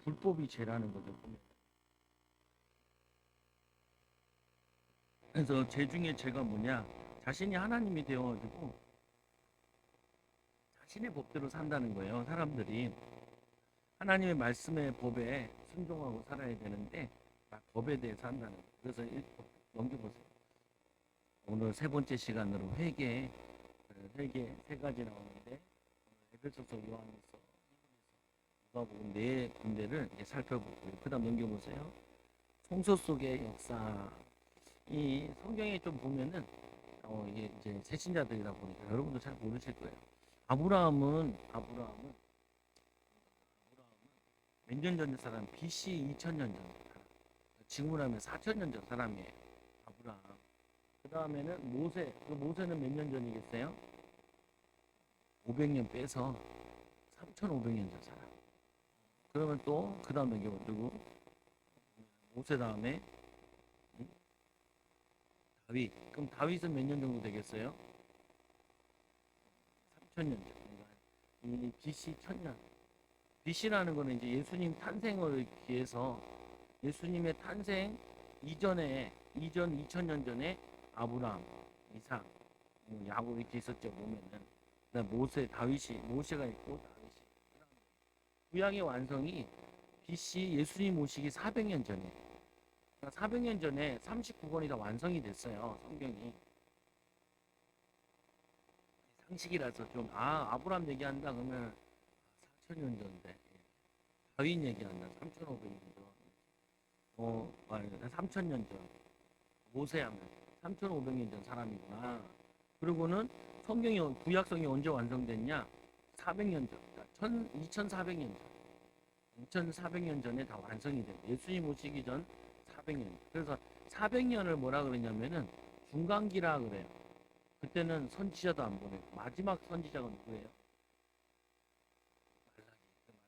불법이 죄라는 거죠. 그래서 죄 중에 죄가 뭐냐? 자신이 하나님이 되어가지고 자신의 법대로 산다는 거예요. 사람들이 하나님의 말씀의 법에 순종하고 살아야 되는데 막 법에 대해서 한다는 거예요. 그래서 넘겨보세요. 오늘 세 번째 시간으로 회개 세 가지 나오는데 에베소서, 요한일서, 누가복음 네 군데를 살펴보고요. 그다음 넘겨보세요. 성소 속의 역사. 이 성경에 좀 보면은 이게 이제 새신자들이다 보니까 여러분도 잘 모르실 거예요. 아브라함은 몇 년 전 사람? BC 2000년 전 사람. 지금으로 하면 4000년 전 사람이에요. 아브라함. 그 다음에는 모세. 그 모세는 몇 년 전이겠어요? 500년 빼서 3500년 전 사람. 그러면 또 그 다음 넘겨보 누구? 모세 다음에 다윗. 그럼 다윗은 몇 년 정도 되겠어요? 3000년 전. 이 BC 1000년. BC라는 거는 이제 예수님 탄생을 기해서 예수님의 탄생 이전 2000년 전에 아브라함, 이삭, 야곱 이렇게 있었죠. 보면은 모세가 있고 다윗이. 구약의 완성이 BC 예수님 오시기 400년 전에. 그러니까 400년 전에 39권이 다 완성이 됐어요. 성경이. 상식이라서 좀 아브라함 얘기한다 그러면 4000년 전인데 다윗 얘기한다 3500년 전. 3000년 전. 모세하면 3500년 전 사람이구나. 그리고는 성경이 구약성이 언제 완성됐냐? 400년 전. 2400년 전. 2400년 전에 다 완성이 돼요. 예수님 오시기 전 400년. 그래서 400년을 뭐라 그러냐면은 중간기라 그래요. 그때는 선지자도 안 보내고 마지막 선지자가 누구예요?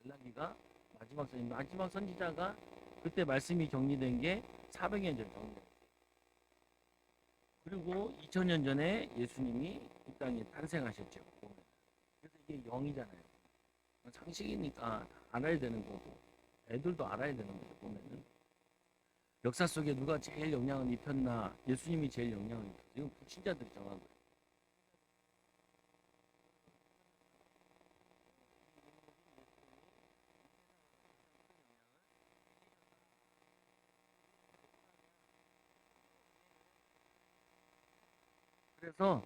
말라기가 마지막 선지자가 그때 말씀이 정리된 게 400년 전 정도. 그리고 2000년 전에 예수님이 이 땅에 탄생하셨죠. 그래서 이게 영이잖아요. 상식이니까 알아야 되는 거고 애들도 알아야 되는 거죠. 보면은 역사 속에 누가 제일 영향을 입혔나? 예수님이 제일 영향을 입혔어요. 이건 불신자들이 정한 거예요. 그래서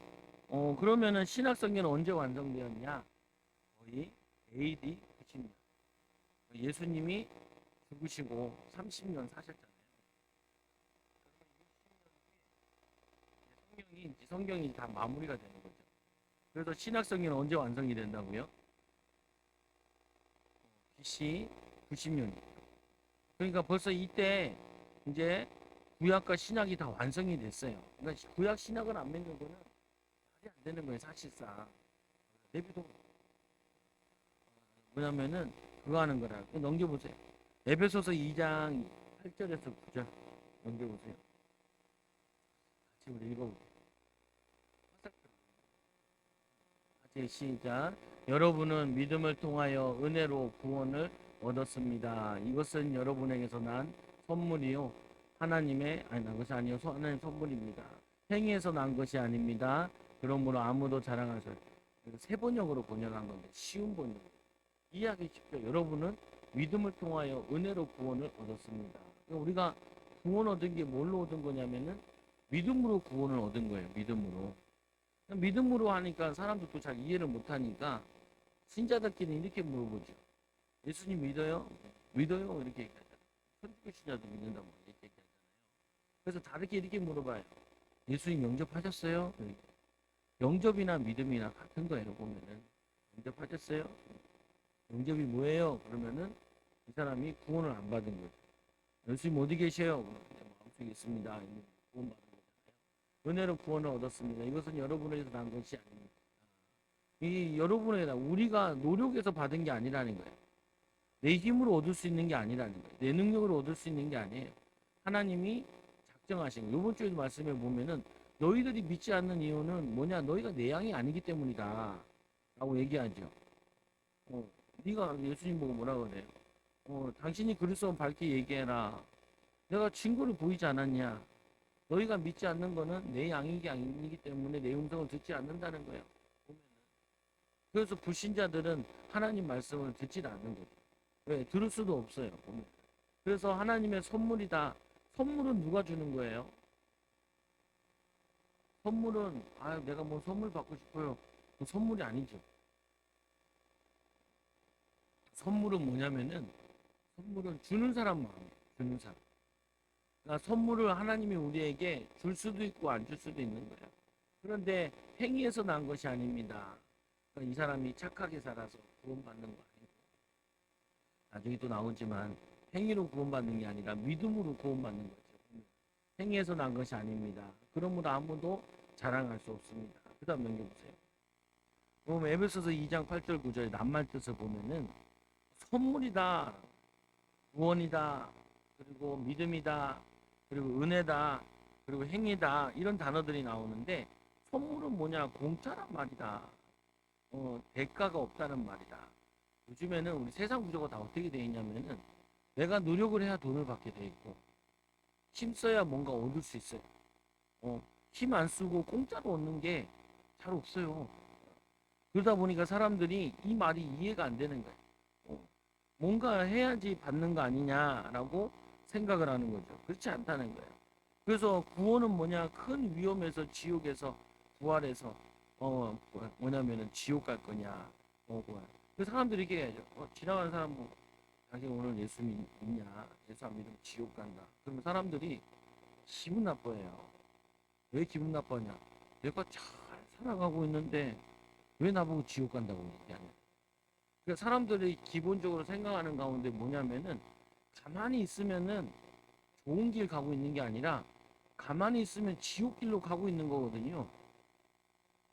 그러면은 신약성경은 언제 완성되었냐? 거의 AD 90년. 예수님이 죽으시고 30년 사셨잖아요. 성경이 다 마무리가 되는 거죠. 그래서 신약성경은 언제 완성이 된다고요? BC 90년이죠. 그러니까 벌써 이때 이제 구약과 신약이 다 완성이 됐어요. 그러니까 구약 신약을 안 맺는 거는 말이 안 되는 거예요, 사실상. 내비도 뭐냐면은 그거 하는 거라. 넘겨보세요. 에베소서 2장 8절에서 9절 넘겨보세요. 같이 우리 읽어볼게요. 같이 시작. 여러분은 믿음을 통하여 은혜로 구원을 얻었습니다. 이것은 여러분에게서 난 선물이요. 난 것이 아니요. 하나님의 선물입니다. 행위에서 난 것이 아닙니다. 그러므로 아무도 자랑하지 세 번역으로 번역한 건데 쉬운 번역. 이해하기 쉽죠. 여러분은 믿음을 통하여 은혜로 구원을 얻었습니다. 그러니까 우리가 구원 얻은 게 뭘로 얻은 거냐면은 믿음으로 구원을 얻은 거예요. 믿음으로 하니까 사람들도 잘 이해를 못하니까 신자들끼리 이렇게 물어보죠. 예수님 믿어요? 믿어요? 이렇게 얘기하잖아요. 천주교 신자도 믿는다고 이렇게 얘기하잖아요. 그래서 다르게 이렇게 물어봐요. 예수님 영접하셨어요? 영접이나 믿음이나 같은 거예요. 보면은 영접하셨어요? 영접이 뭐예요? 그러면은 이 사람이 구원을 안 받은 거죠. 예수님 어디 계세요? 마음속에 있습니다. 구원 받은 거잖아요. 은혜로 구원을 얻었습니다. 이것은 여러분에게서 난 것이 아닙니다. 이 여러분에게 우리가 노력해서 받은 게 아니라는 거예요. 내 힘으로 얻을 수 있는 게 아니라는 거예요. 내 능력으로 얻을 수 있는 게 아니에요. 하나님이 작정하신 거예요. 이번 주에도 말씀에 보면은 너희들이 믿지 않는 이유는 뭐냐? 너희가 내 양이 아니기 때문이다. 라고 얘기하죠. 네가 예수님 보고 뭐라 그래요? 당신이 그리스도면 밝게 얘기해라. 내가 증거를 보이지 않았냐? 너희가 믿지 않는 거는 내 양이기 아니기 때문에 내 음성을 듣지 않는다는 거예요. 그래서 불신자들은 하나님 말씀을 듣지 않는 거죠. 왜? 들을 수도 없어요. 보면. 그래서 하나님의 선물이다. 선물은 누가 주는 거예요? 선물은 내가 뭐 선물 받고 싶어요. 그 선물이 아니죠. 선물은 뭐냐면은 선물은 주는 사람 마음이에요. 주는 사람. 그러니까 선물을 하나님이 우리에게 줄 수도 있고 안 줄 수도 있는 거예요. 그런데 행위에서 난 것이 아닙니다. 그러니까 이 사람이 착하게 살아서 구원받는 거 아니고 나중에 또 나오지만 행위로 구원받는 게 아니라 믿음으로 구원받는 거죠. 행위에서 난 것이 아닙니다. 그러므로 아무도 자랑할 수 없습니다. 그 다음 넘겨보세요. 그럼 에베소서 2장 8절 9절 낱말 뜻을 보면은 선물이다, 구원이다, 그리고 믿음이다, 그리고 은혜다, 그리고 행위다 이런 단어들이 나오는데 선물은 뭐냐? 공짜란 말이다. 대가가 없다는 말이다. 요즘에는 우리 세상 구조가 다 어떻게 되어 있냐면은 내가 노력을 해야 돈을 받게 돼 있고 힘써야 뭔가 얻을 수 있어요. 힘 안 쓰고 공짜로 얻는 게 잘 없어요. 그러다 보니까 사람들이 이 말이 이해가 안 되는 거예요. 뭔가 해야지 받는 거 아니냐라고 생각을 하는 거죠. 그렇지 않다는 거예요. 그래서 구원은 뭐냐? 큰 위험에서 지옥에서 부활해서 뭐냐면은 지옥 갈 거냐? 그 사람들이 이렇게 해야죠. 지나가는 사람 뭐 자기 오늘 예수 믿냐? 예수 안 믿으면 지옥 간다. 그러면 사람들이 기분 나빠해요. 왜 기분 나빠냐? 내가 잘 살아가고 있는데 왜 나보고 지옥 간다고 얘기하냐? 그러니까 사람들이 기본적으로 생각하는 가운데 뭐냐면은 가만히 있으면은 좋은 길 가고 있는 게 아니라 가만히 있으면 지옥 길로 가고 있는 거거든요.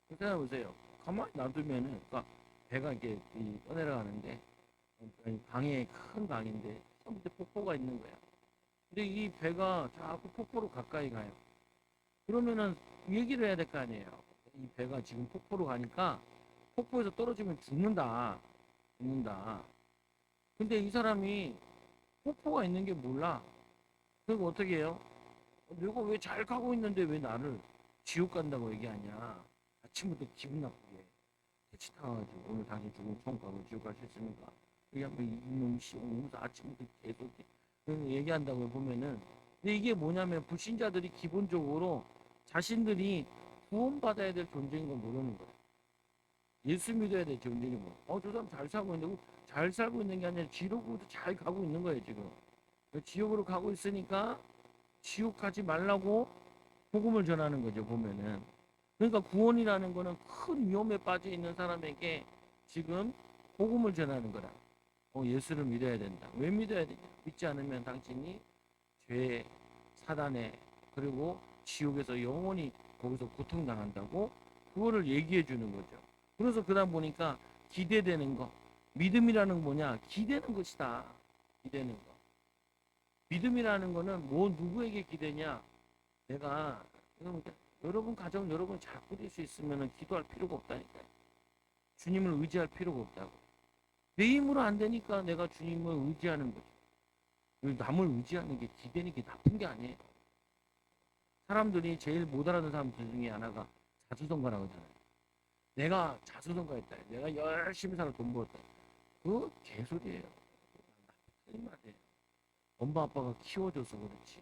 생각해 보세요. 가만히 놔두면은 그러니까 배가 이렇게 떠내려가는데 강에 큰 강인데 저 밑에 폭포가 있는 거야. 근데 이 배가 자꾸 폭포로 가까이 가요. 그러면은 얘기를 해야 될 거 아니에요. 이 배가 지금 폭포로 가니까 폭포에서 떨어지면 죽는다. 죽는다. 근데 이 사람이 폭포가 있는 게 몰라. 그리고 어떻게 해요? 내가 왜 잘 가고 있는데 왜 나를 지옥 간다고 얘기하냐. 아침부터 기분 나쁘게 대치 타가지고 오늘 당신 죽으면 천국 가고 지옥 갈 수 있습니까? 그게 한번 이놈 씨 오면서 아침부터 계속 얘기한다고 보면은 근데 이게 뭐냐면 불신자들이 기본적으로 자신들이 구원받아야 될 존재인 걸 모르는 거예요. 예수 믿어야 될 존재인 거. 저 사람 잘 살고 있는데 잘 살고 있는 게 아니라 지옥으로 잘 가고 있는 거예요 지금. 지옥으로 가고 있으니까 지옥 가지 말라고 복음을 전하는 거죠 보면은. 그러니까 구원이라는 거는 큰 위험에 빠져 있는 사람에게 지금 복음을 전하는 거라. 예수를 믿어야 된다. 왜 믿어야 되냐? 믿지 않으면 당신이 죄, 사단에 그리고 지옥에서 영원히 거기서 고통당한다고 그거를 얘기해 주는 거죠. 그래서 그러다 보니까 기대되는 거. 믿음이라는 뭐냐? 기대는 것이다. 기대는 거. 믿음이라는 거는 뭐 누구에게 기대냐? 내가 여러분 가정 여러분 잘 꾸릴 수 있으면 기도할 필요가 없다니까요. 주님을 의지할 필요가 없다고. 내 힘으로 안 되니까 내가 주님을 의지하는 거죠. 남을 의지하는 게 기대는 게 나쁜 게 아니에요. 사람들이 제일 못 알아듣는 사람들 중에 하나가 자수성가라고 하잖아요. 내가 자수성가했다. 내가 열심히 살아 돈 벌었다. 그거 개소리예요. 틀린 말이에요. 엄마 아빠가 키워줘서 그렇지.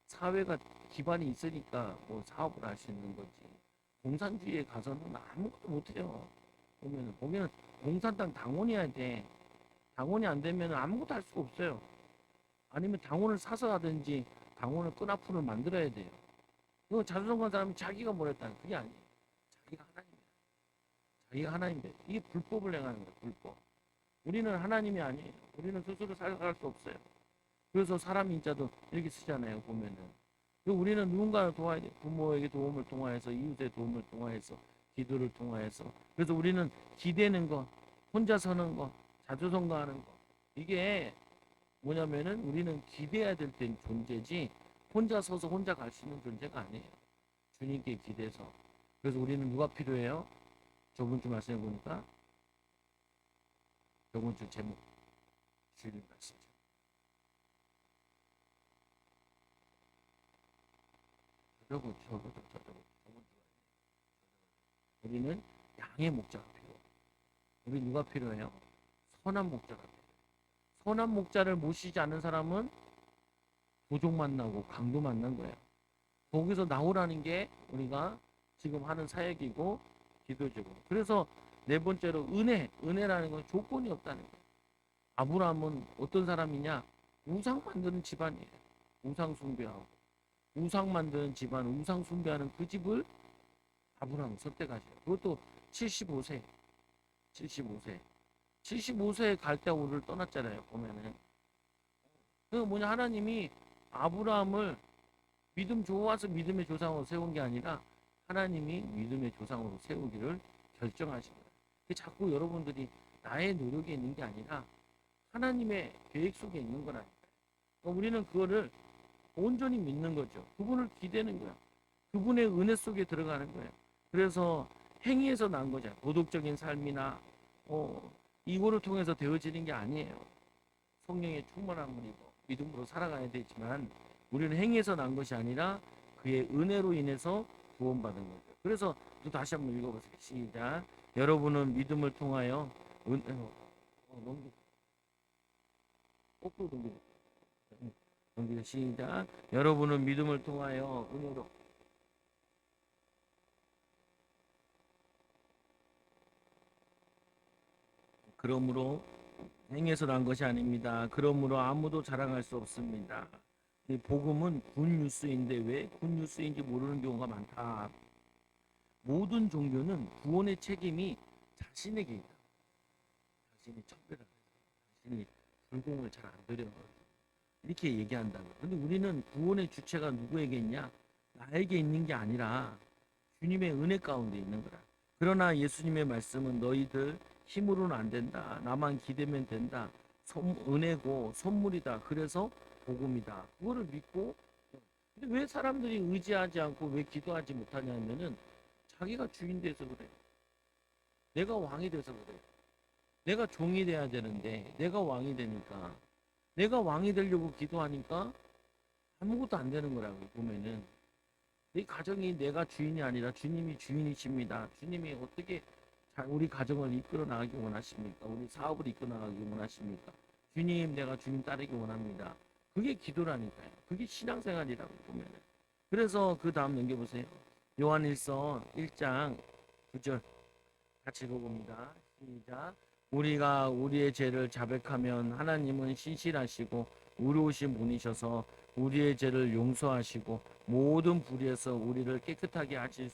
사회가 기반이 있으니까 뭐 사업을 할 수 있는 거지. 공산주의에 가서는 아무것도 못해요. 보면은 공산당 당원이어야 돼. 당원이 안 되면 아무것도 할 수가 없어요. 아니면 당원을 사서 하든지 당원을 끈앞으로 만들어야 돼요. 그 자수성가한 사람이 자기가 뭘 했다는 그게 아니에요. 자기가 하나님이야. 자기가 하나님이야. 이게 불법을 행하는 거예요. 불법. 우리는 하나님이 아니에요. 우리는 스스로 살아갈 수 없어요. 그래서 사람 인자도 이렇게 쓰잖아요. 보면은. 우리는 누군가를 도와야 돼. 부모에게 도움을 통하여서 이웃의 도움을 통하여서 기도를 통하여서 그래서 우리는 기대는 거, 혼자 서는 거, 자주성가하는 거 이게 뭐냐면은 우리는 기대해야 될 땐 존재지 혼자 서서 혼자 갈 수 있는 존재가 아니에요. 주님께 기대서. 그래서 우리는 누가 필요해요? 저번 주 말씀해 보니까 저번 주 제목 주일 말씀이죠. 저거. 우리는 양의 목자가 필요해. 우리 누가 필요해요? 선한 목자가 필요해. 선한 목자를 모시지 않는 사람은 도적 만나고 강도 만난 거예요. 거기서 나오라는 게 우리가 지금 하는 사역이고 기도제고. 그래서 네 번째로 은혜라는 건 조건이 없다는 거예요. 아브라함은 어떤 사람이냐? 우상 만드는 집안이에요. 우상 숭배하고 우상 만드는 집안, 우상 숭배하는 그 집을 아브라함 선택하셔요. 그것도 75세, 75세, 75세에 갈대아우를 떠났잖아요. 보면은 그 뭐냐 하나님이 아브라함을 믿음 좋아서 믿음의 조상으로 세운 게 아니라 하나님이 믿음의 조상으로 세우기를 결정하신 거예요. 자꾸 여러분들이 나의 노력에 있는 게 아니라 하나님의 계획 속에 있는 거라니까요. 그러니까 우리는 그거를 온전히 믿는 거죠. 그분을 기대는 거야. 그분의 은혜 속에 들어가는 거예요. 그래서 행위에서 난 거죠. 도덕적인 삶이나 이거를 통해서 되어지는 게 아니에요. 성령의 충만함으로 믿음으로 살아가야 되지만 우리는 행위에서 난 것이 아니라 그의 은혜로 인해서 구원받은 거죠. 그래서 또 다시 한번 읽어보세요. 시작. 여러분은 믿음을 통하여 거꾸로 넘기고 시작. 여러분은 믿음을 통하여 은혜로 그러므로 행해서 난 것이 아닙니다. 그러므로 아무도 자랑할 수 없습니다. 이 복음은 굿뉴스인데 왜 굿뉴스인지 모르는 경우가 많다. 모든 종교는 구원의 책임이 자신에게 있다. 자신이 천배라. 자신이 불공을 잘 안 드려. 이렇게 얘기한다고. 근데 우리는 구원의 주체가 누구에게 있냐? 나에게 있는 게 아니라 주님의 은혜 가운데 있는 거라. 그러나 예수님의 말씀은 너희들 힘으로는 안 된다. 나만 기대면 된다. 은혜고 선물이다. 그래서 복음이다. 그거를 믿고 근데 왜 사람들이 의지하지 않고 왜 기도하지 못하냐면은 자기가 주인 돼서 그래. 내가 왕이 돼서 그래. 내가 종이 돼야 되는데 내가 왕이 되니까 내가 왕이 되려고 기도하니까 아무것도 안 되는 거라고 보면은 내 가정이 내가 주인이 아니라 주님이 주인이십니다. 주님이 어떻게 우리 가정을 이끌어 나가기 원하십니까? 우리 사업을 이끌어 나가기 원하십니까? 주님, 내가 주님 따르기 원합니다. 그게 기도라니까요. 그게 신앙생활이라고 보면은. 그래서 그 다음 넘겨보세요. 요한일서 1장 9절 같이 읽어봅니다. 시작. 우리가 우리의 죄를 자백하면 하나님은 신실하시고 의로우신 분이셔서 우리의 죄를 용서하시고 모든 불의에서 우리를 깨끗하게 하실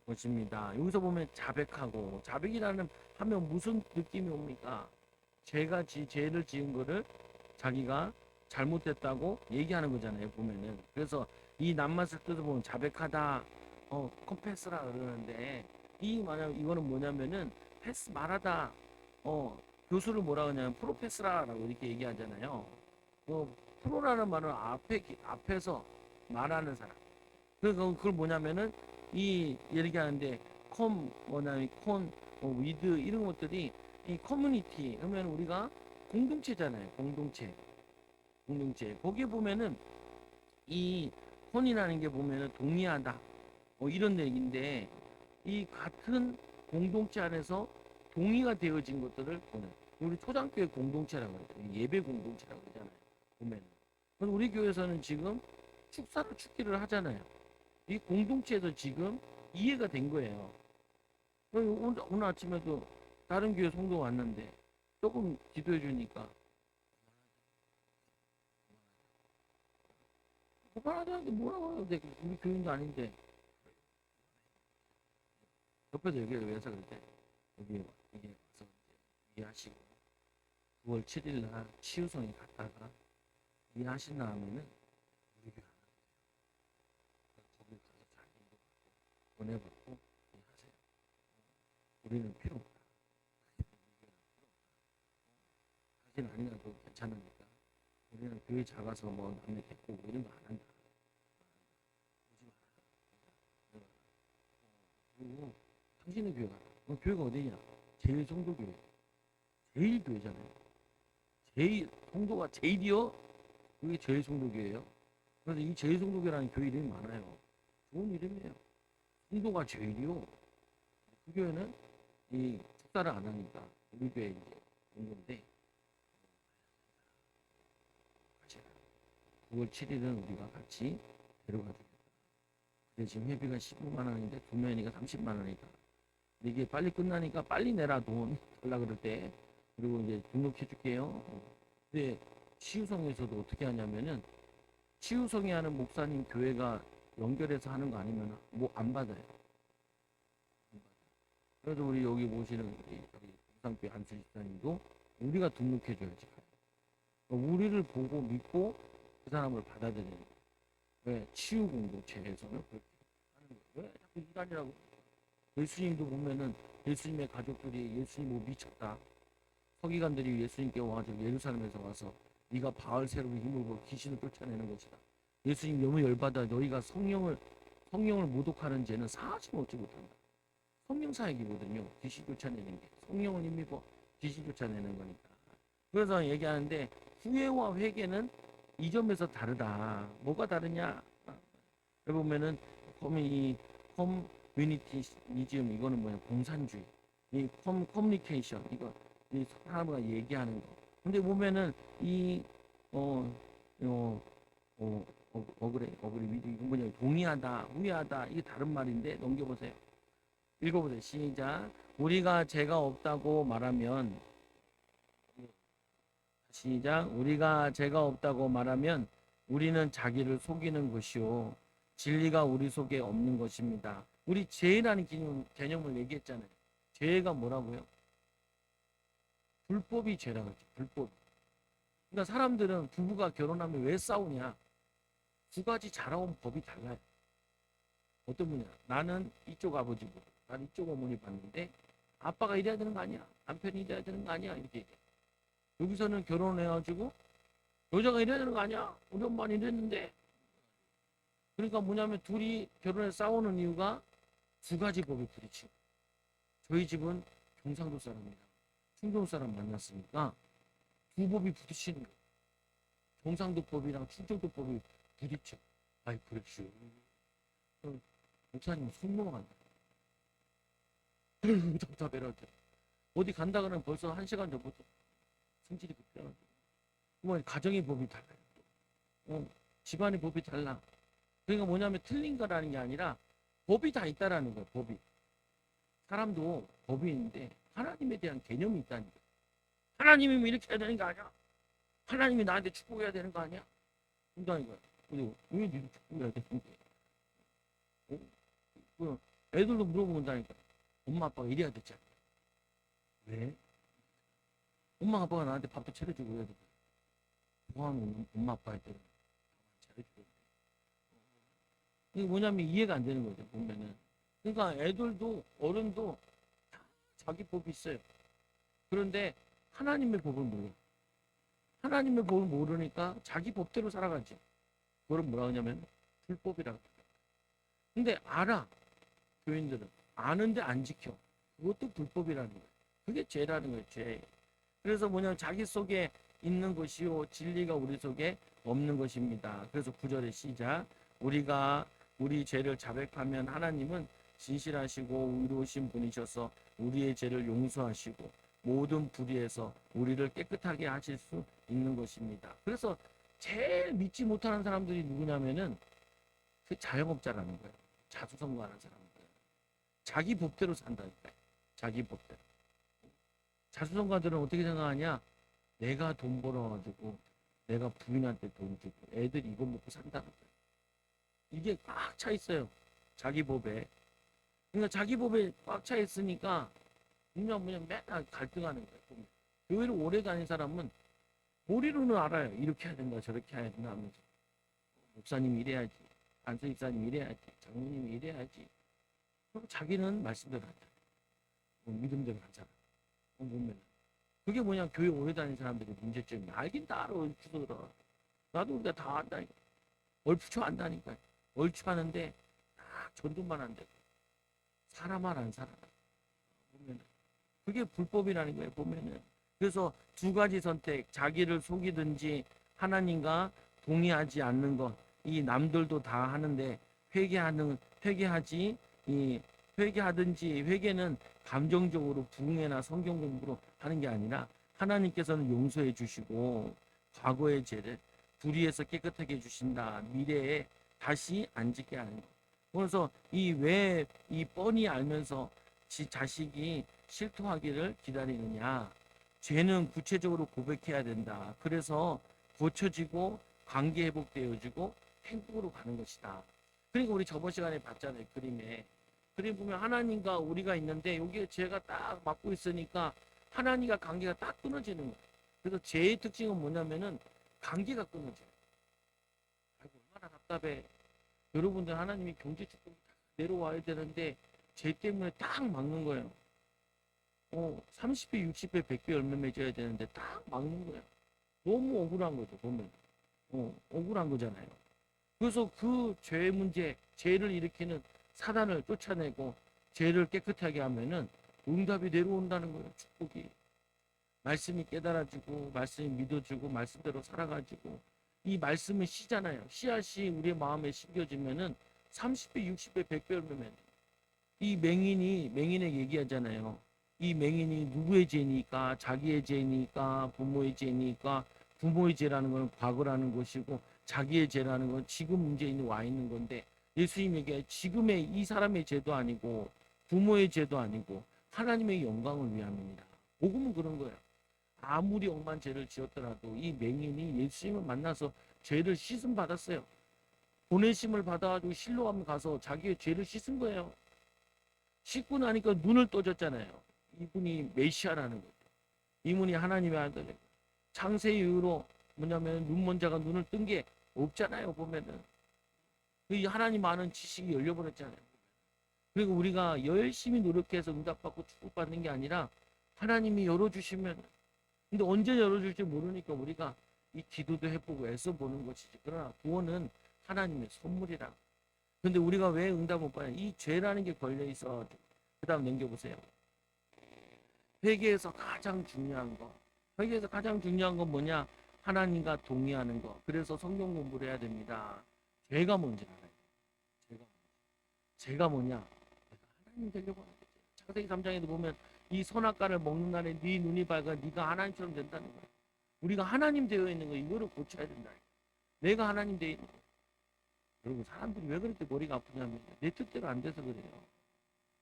것입니다. 여기서 보면 자백하고 자백이라는 하면 무슨 느낌이 옵니까? 죄를 지은 거를 자기가 잘못했다고 얘기하는 거잖아요. 보면은 그래서 이 낱맛을 뜯어보면 자백하다, 컨페스라 그러는데 이 만약 이거는 뭐냐면은 패스 말하다, 교수를 뭐라 그러냐면 프로페스라라고 이렇게 얘기하잖아요. 프로라는 말은 앞에서 말하는 사람. 그걸 뭐냐면은 이 얘기하는데 뭐냐면 위드 이런 것들이 이 커뮤니티 그러면 우리가 공동체잖아요. 공동체 거기에 보면은 이 콘이라는 게 보면은 동의하다 이런 얘기인데 이 같은 공동체 안에서 동의가 되어진 것들을 보는 우리 초장교회 공동체라고 그래요. 예배 공동체라고 그러잖아요. 보면은 우리 교회에서는 지금 축기를 하잖아요. 이 공동체에서 지금 이해가 된 거예요. 오늘 아침에도 다른 교회 성도 왔는데 조금 기도해 주니까 그만하자는데 뭐라고 하는데 우리 교인도 아닌데 옆에서 얘기를 왜 해서 그랬대. 여기 와서 이해하시고 9월 7일 날 치유성이 갔다가 이해하신 다음에는 우리 교회 거기 가서 잘 인도받고 보내받고 하세요. 우리는 필요 없다. 당신 아니라도 괜찮으니까 우리는 교회 작아서 뭐 남의 데리고 이런 거 안 한다. 오지 마라. 그리고 당신의 교회가 교회가 어디냐? 제일 성도교회. 제일 교회잖아요. 제일 성도가 제일이요? 그게 제일 성도교회예요. 그래서 이 제일 성도교회라는 교회 이름이 많아요. 좋은 이름이에요. 성도가 제일이요. 그 교회는 이 축사를 안 하니까 우리 교회 이제 온 건데 같이 가요. 9월 7일은 우리가 같이 데려가 주겠다. 근데 지금 회비가 15만 원인데 도면이가 30만 원이다. 근데 이게 빨리 끝나니까 빨리 내라 돈 달라 그럴 때 그리고 이제 등록해 줄게요. 근데 치유성에서도 어떻게 하냐면은 치유성이 하는 목사님 교회가 연결해서 하는 거 아니면 뭐 안 받아요. 그래도 우리 여기 모시는 우리 무상교회 안수 집사님도 우리가 등록해줘야지 가요. 그러니까 우리를 보고 믿고 그 사람을 받아들이는 거예요. 왜? 치유 공동체에서는 그렇게 하는 거예요. 왜 자꾸 이단이라고? 예수님도 보면은 예수님의 가족들이 예수님 뭐 미쳤다. 서기관들이 예수님께 와가지고 예루살렘에서 와서 네가 바알새로운 힘을 보고 귀신을 쫓아내는 것이다. 예수님 너무 열받아. 너희가 성령을 모독하는 죄는 사하지 못지 못한다. 성령 사역이거든요. 귀신 쫓아내는 게 성령을 힘입어 귀신 쫓아내는 거니까. 그래서 얘기하는데 후회와 회개는 이 점에서 다르다. 뭐가 다르냐? 여기 보면은 이 커뮤니티니즘 이거는 뭐냐? 공산주의. 이 커뮤니케이션 이거 이 사람과 얘기하는 거. 근데 보면은 억울해 위드 이거 뭐냐? 동의하다, 후회하다 이게 다른 말인데 넘겨보세요. 읽어보세요. 시작. 우리가 죄가 없다고 말하면 시작. 우리가 죄가 없다고 말하면 우리는 자기를 속이는 것이요 진리가 우리 속에 없는 것입니다. 우리 죄라는 개념을 얘기했잖아요. 죄가 뭐라고요? 불법이 죄라고 했죠. 불법. 그러니까 사람들은 부부가 결혼하면 왜 싸우냐? 두 가지 자라온 법이 달라요. 어떤 분이야? 나는 이쪽 아버지 보고 나는 이쪽 어머니 봤는데 아빠가 이래야 되는 거 아니야? 남편이 이래야 되는 거 아니야? 이렇게 얘기해. 여기서는 결혼해가지고 여자가 이래야 되는 거 아니야? 우리 엄마는 이랬는데. 그러니까 뭐냐면 둘이 결혼해 싸우는 이유가 두 가지 법이 부딪히고 저희 집은 경상도 사람이랑 충청 사람 만났으니까 두 법이 부딪히는 거예요. 경상도법이랑 충청도법이 부딪혀. 아이 그렇죠. 목사님 손 넘어간다. 답답해라. 어디 간다 그러면 벌써 1시간 전부터 성질이 급해가지고. 뭐 가정의 법이 달라요. 집안의 법이 달라. 그러니까 뭐냐면 틀린 거라는 게 아니라 법이 다 있다라는 거예요. 법이. 사람도 법이 있는데 하나님에 대한 개념이 있다는 거예요. 하나님이 이렇게 해야 되는 거 아니야? 하나님이 나한테 축복해야 되는 거 아니야? 그러니까 왜 니도 축복해야 되는데? 애들도 물어본다니까. 엄마 아빠가 이래야 되잖아. 왜? 엄마 아빠가 나한테 밥도 차려주고 해야 돼. 뭐하는 엄마 아빠한테 차려주고. 이게 뭐냐면 이해가 안 되는 거죠. 보면은. 그러니까 애들도 어른도 다 자기 법이 있어요. 그런데 하나님의 법을 몰라. 하나님의 법을 모르니까 자기 법대로 살아가죠. 그걸 뭐라 하냐면 불법이라고. 근데 알아. 교인들은 아는데 안 지켜. 그것도 불법이라는 거예요. 그게 죄라는 거예요. 죄. 그래서 뭐냐면 자기 속에 있는 것이요 진리가 우리 속에 없는 것입니다. 그래서 9절의 시작. 우리가 우리 죄를 자백하면 하나님은 진실하시고 의로우신 분이셔서 우리의 죄를 용서하시고 모든 불의에서 우리를 깨끗하게 하실 수 있는 것입니다. 그래서 제일 믿지 못하는 사람들이 누구냐면은 그 자영업자라는 거예요. 자수성가하는 사람들. 자기 법대로 산다니까요. 자기 법대로. 자수성가들은 어떻게 생각하냐? 내가 돈 벌어가지고 내가 부인한테 돈 주고 애들이 이거 먹고 산다는 거예요. 이게 꽉 차 있어요. 자기 법에. 그러니까 자기 법에 꽉 차 있으니까 그냥 맨날 갈등하는 거예요. 교회를 오래 다닌 사람은 머리로는 알아요. 이렇게 해야 된다, 저렇게 해야 된다 하면서. 목사님이 이래야지, 안수집사님이 이래야지, 장로님이 이래야지. 그리고 자기는 말씀대로 한다. 믿음대로 하잖아. 보면 그게 뭐냐, 교회 오래 다닌 사람들의 문제점이야. 알긴 다 알아, 얼추더라. 나도 우리가 다 안다니까. 얼추 안다니까. 얼추 하는데 딱 전도만 한대. 사람만 안 살아. 보면 그게 불법이라는 거예요. 보면은. 그래서 두 가지 선택, 자기를 속이든지 하나님과 동의하지 않는 것. 이 남들도 다 하는데 회개하지 이 회개하든지 회개는 감정적으로 부흥회나 성경 공부로 하는 게 아니라 하나님께서는 용서해 주시고 과거의 죄를 불의에서 깨끗하게 해 주신다. 미래에 다시 안 짓게 하는 거. 그래서 이 왜 이 뻔히 알면서 지 자식이 실토하기를 기다리느냐. 죄는 구체적으로 고백해야 된다. 그래서 고쳐지고 관계 회복되어지고 행복으로 가는 것이다. 그러니까 우리 저번 시간에 봤잖아요. 그림에. 그림 보면 하나님과 우리가 있는데 여기에 죄가 딱 맞고 있으니까 하나님과 관계가 딱 끊어지는 거예요. 그래서 죄의 특징은 뭐냐면은 관계가 끊어져요. 아이고, 얼마나 답답해. 여러분들 하나님이 경제 축복이 내려와야 되는데 죄 때문에 딱 막는 거예요. 30배, 60배, 100배 열매 맺어야 되는데 딱 막는 거예요. 너무 억울한 거죠, 보면. 억울한 거잖아요. 그래서 그 죄 문제, 죄를 일으키는 사단을 쫓아내고 죄를 깨끗하게 하면은 응답이 내려온다는 거예요, 축복이. 말씀이 깨달아지고, 말씀이 믿어지고, 말씀대로 살아가지고, 이 말씀은 씨잖아요. 씨앗이 우리의 마음에 심겨지면은 30배, 60배, 100배 열매면 이 맹인에게 얘기하잖아요. 이 맹인이 누구의 죄니까? 자기의 죄니까? 부모의 죄니까? 부모의 죄라는 건 과거라는 것이고 자기의 죄라는 건 지금 문제에 와 있는 건데 예수님에게 지금의 이 사람의 죄도 아니고 부모의 죄도 아니고 하나님의 영광을 위함입니다. 복음은 그런 거예요. 아무리 억만 죄를 지었더라도 이 맹인이 예수님을 만나서 죄를 씻음 받았어요. 보내심을 받아가지고 실로암 가서 자기의 죄를 씻은 거예요. 씻고 나니까 눈을 떠졌잖아요. 이분이 메시아라는 거죠. 이분이 하나님의 아들. 창세 이후로 뭐냐면 눈먼자가 눈을 뜬 게 없잖아요. 보면은 이 하나님 아는 지식이 열려버렸잖아요. 그리고 우리가 열심히 노력해서 응답받고 축복받는 게 아니라 하나님이 열어주시면 근데 언제 열어줄지 모르니까 우리가 이 기도도 해보고 애써 보는 것이지. 그러나 구원은 하나님의 선물이라. 근데 우리가 왜 응답 못 받냐? 이 죄라는 게 걸려 있어. 그다음 넘겨보세요. 회개에서 가장 중요한 거. 회개에서 가장 중요한 건 뭐냐? 하나님과 동의하는 거. 그래서 성경 공부를 해야 됩니다. 죄가 뭔지 알아요. 죄가 뭐냐? 내가 하나님 되려고 하는 거죠. 창세기 3장에도 보면 이 선악과를 먹는 날에 네 눈이 밝아 네가 하나님처럼 된다는 거예요. 우리가 하나님 되어 있는 거 이거를 고쳐야 된다. 내가 하나님 되어 있는 거. 여러분 사람들이 왜 그렇게 머리가 아프냐면 내 뜻대로 안 돼서 그래요.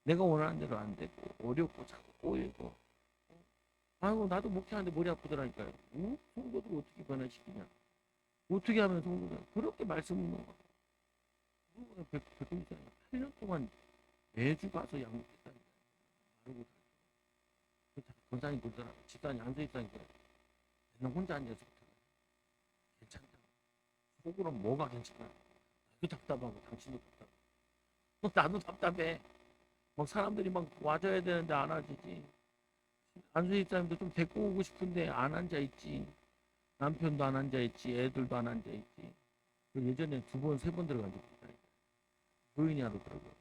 내가 원하는 대로 안 되고 어렵고 자꾸 꼬이고 아이고 나도 목회하는데 머리 아프더라니까요. 성도들 어떻게 변화시키냐. 어떻게 하면 성도들 그렇게 말씀 묻는 거. 백동산 8년 동안 매주 가서 양육했다니까. 말고 권사님 그러더라고. 집단이 앉아있다니까. 맨날 혼자 앉아서 괜찮다. 속으로는 뭐가 괜찮아. 나도 답답하고 당신도 답답하고. 나도 답답해. 막 사람들이 막 와줘야 되는데 안 와주지. 안수집 사람도 좀 데리고 오고 싶은데 안 앉아있지. 남편도 안 앉아있지. 애들도 안 앉아있지. 예전에 2번, 3번 들어가지고 교인이 하러 들어가고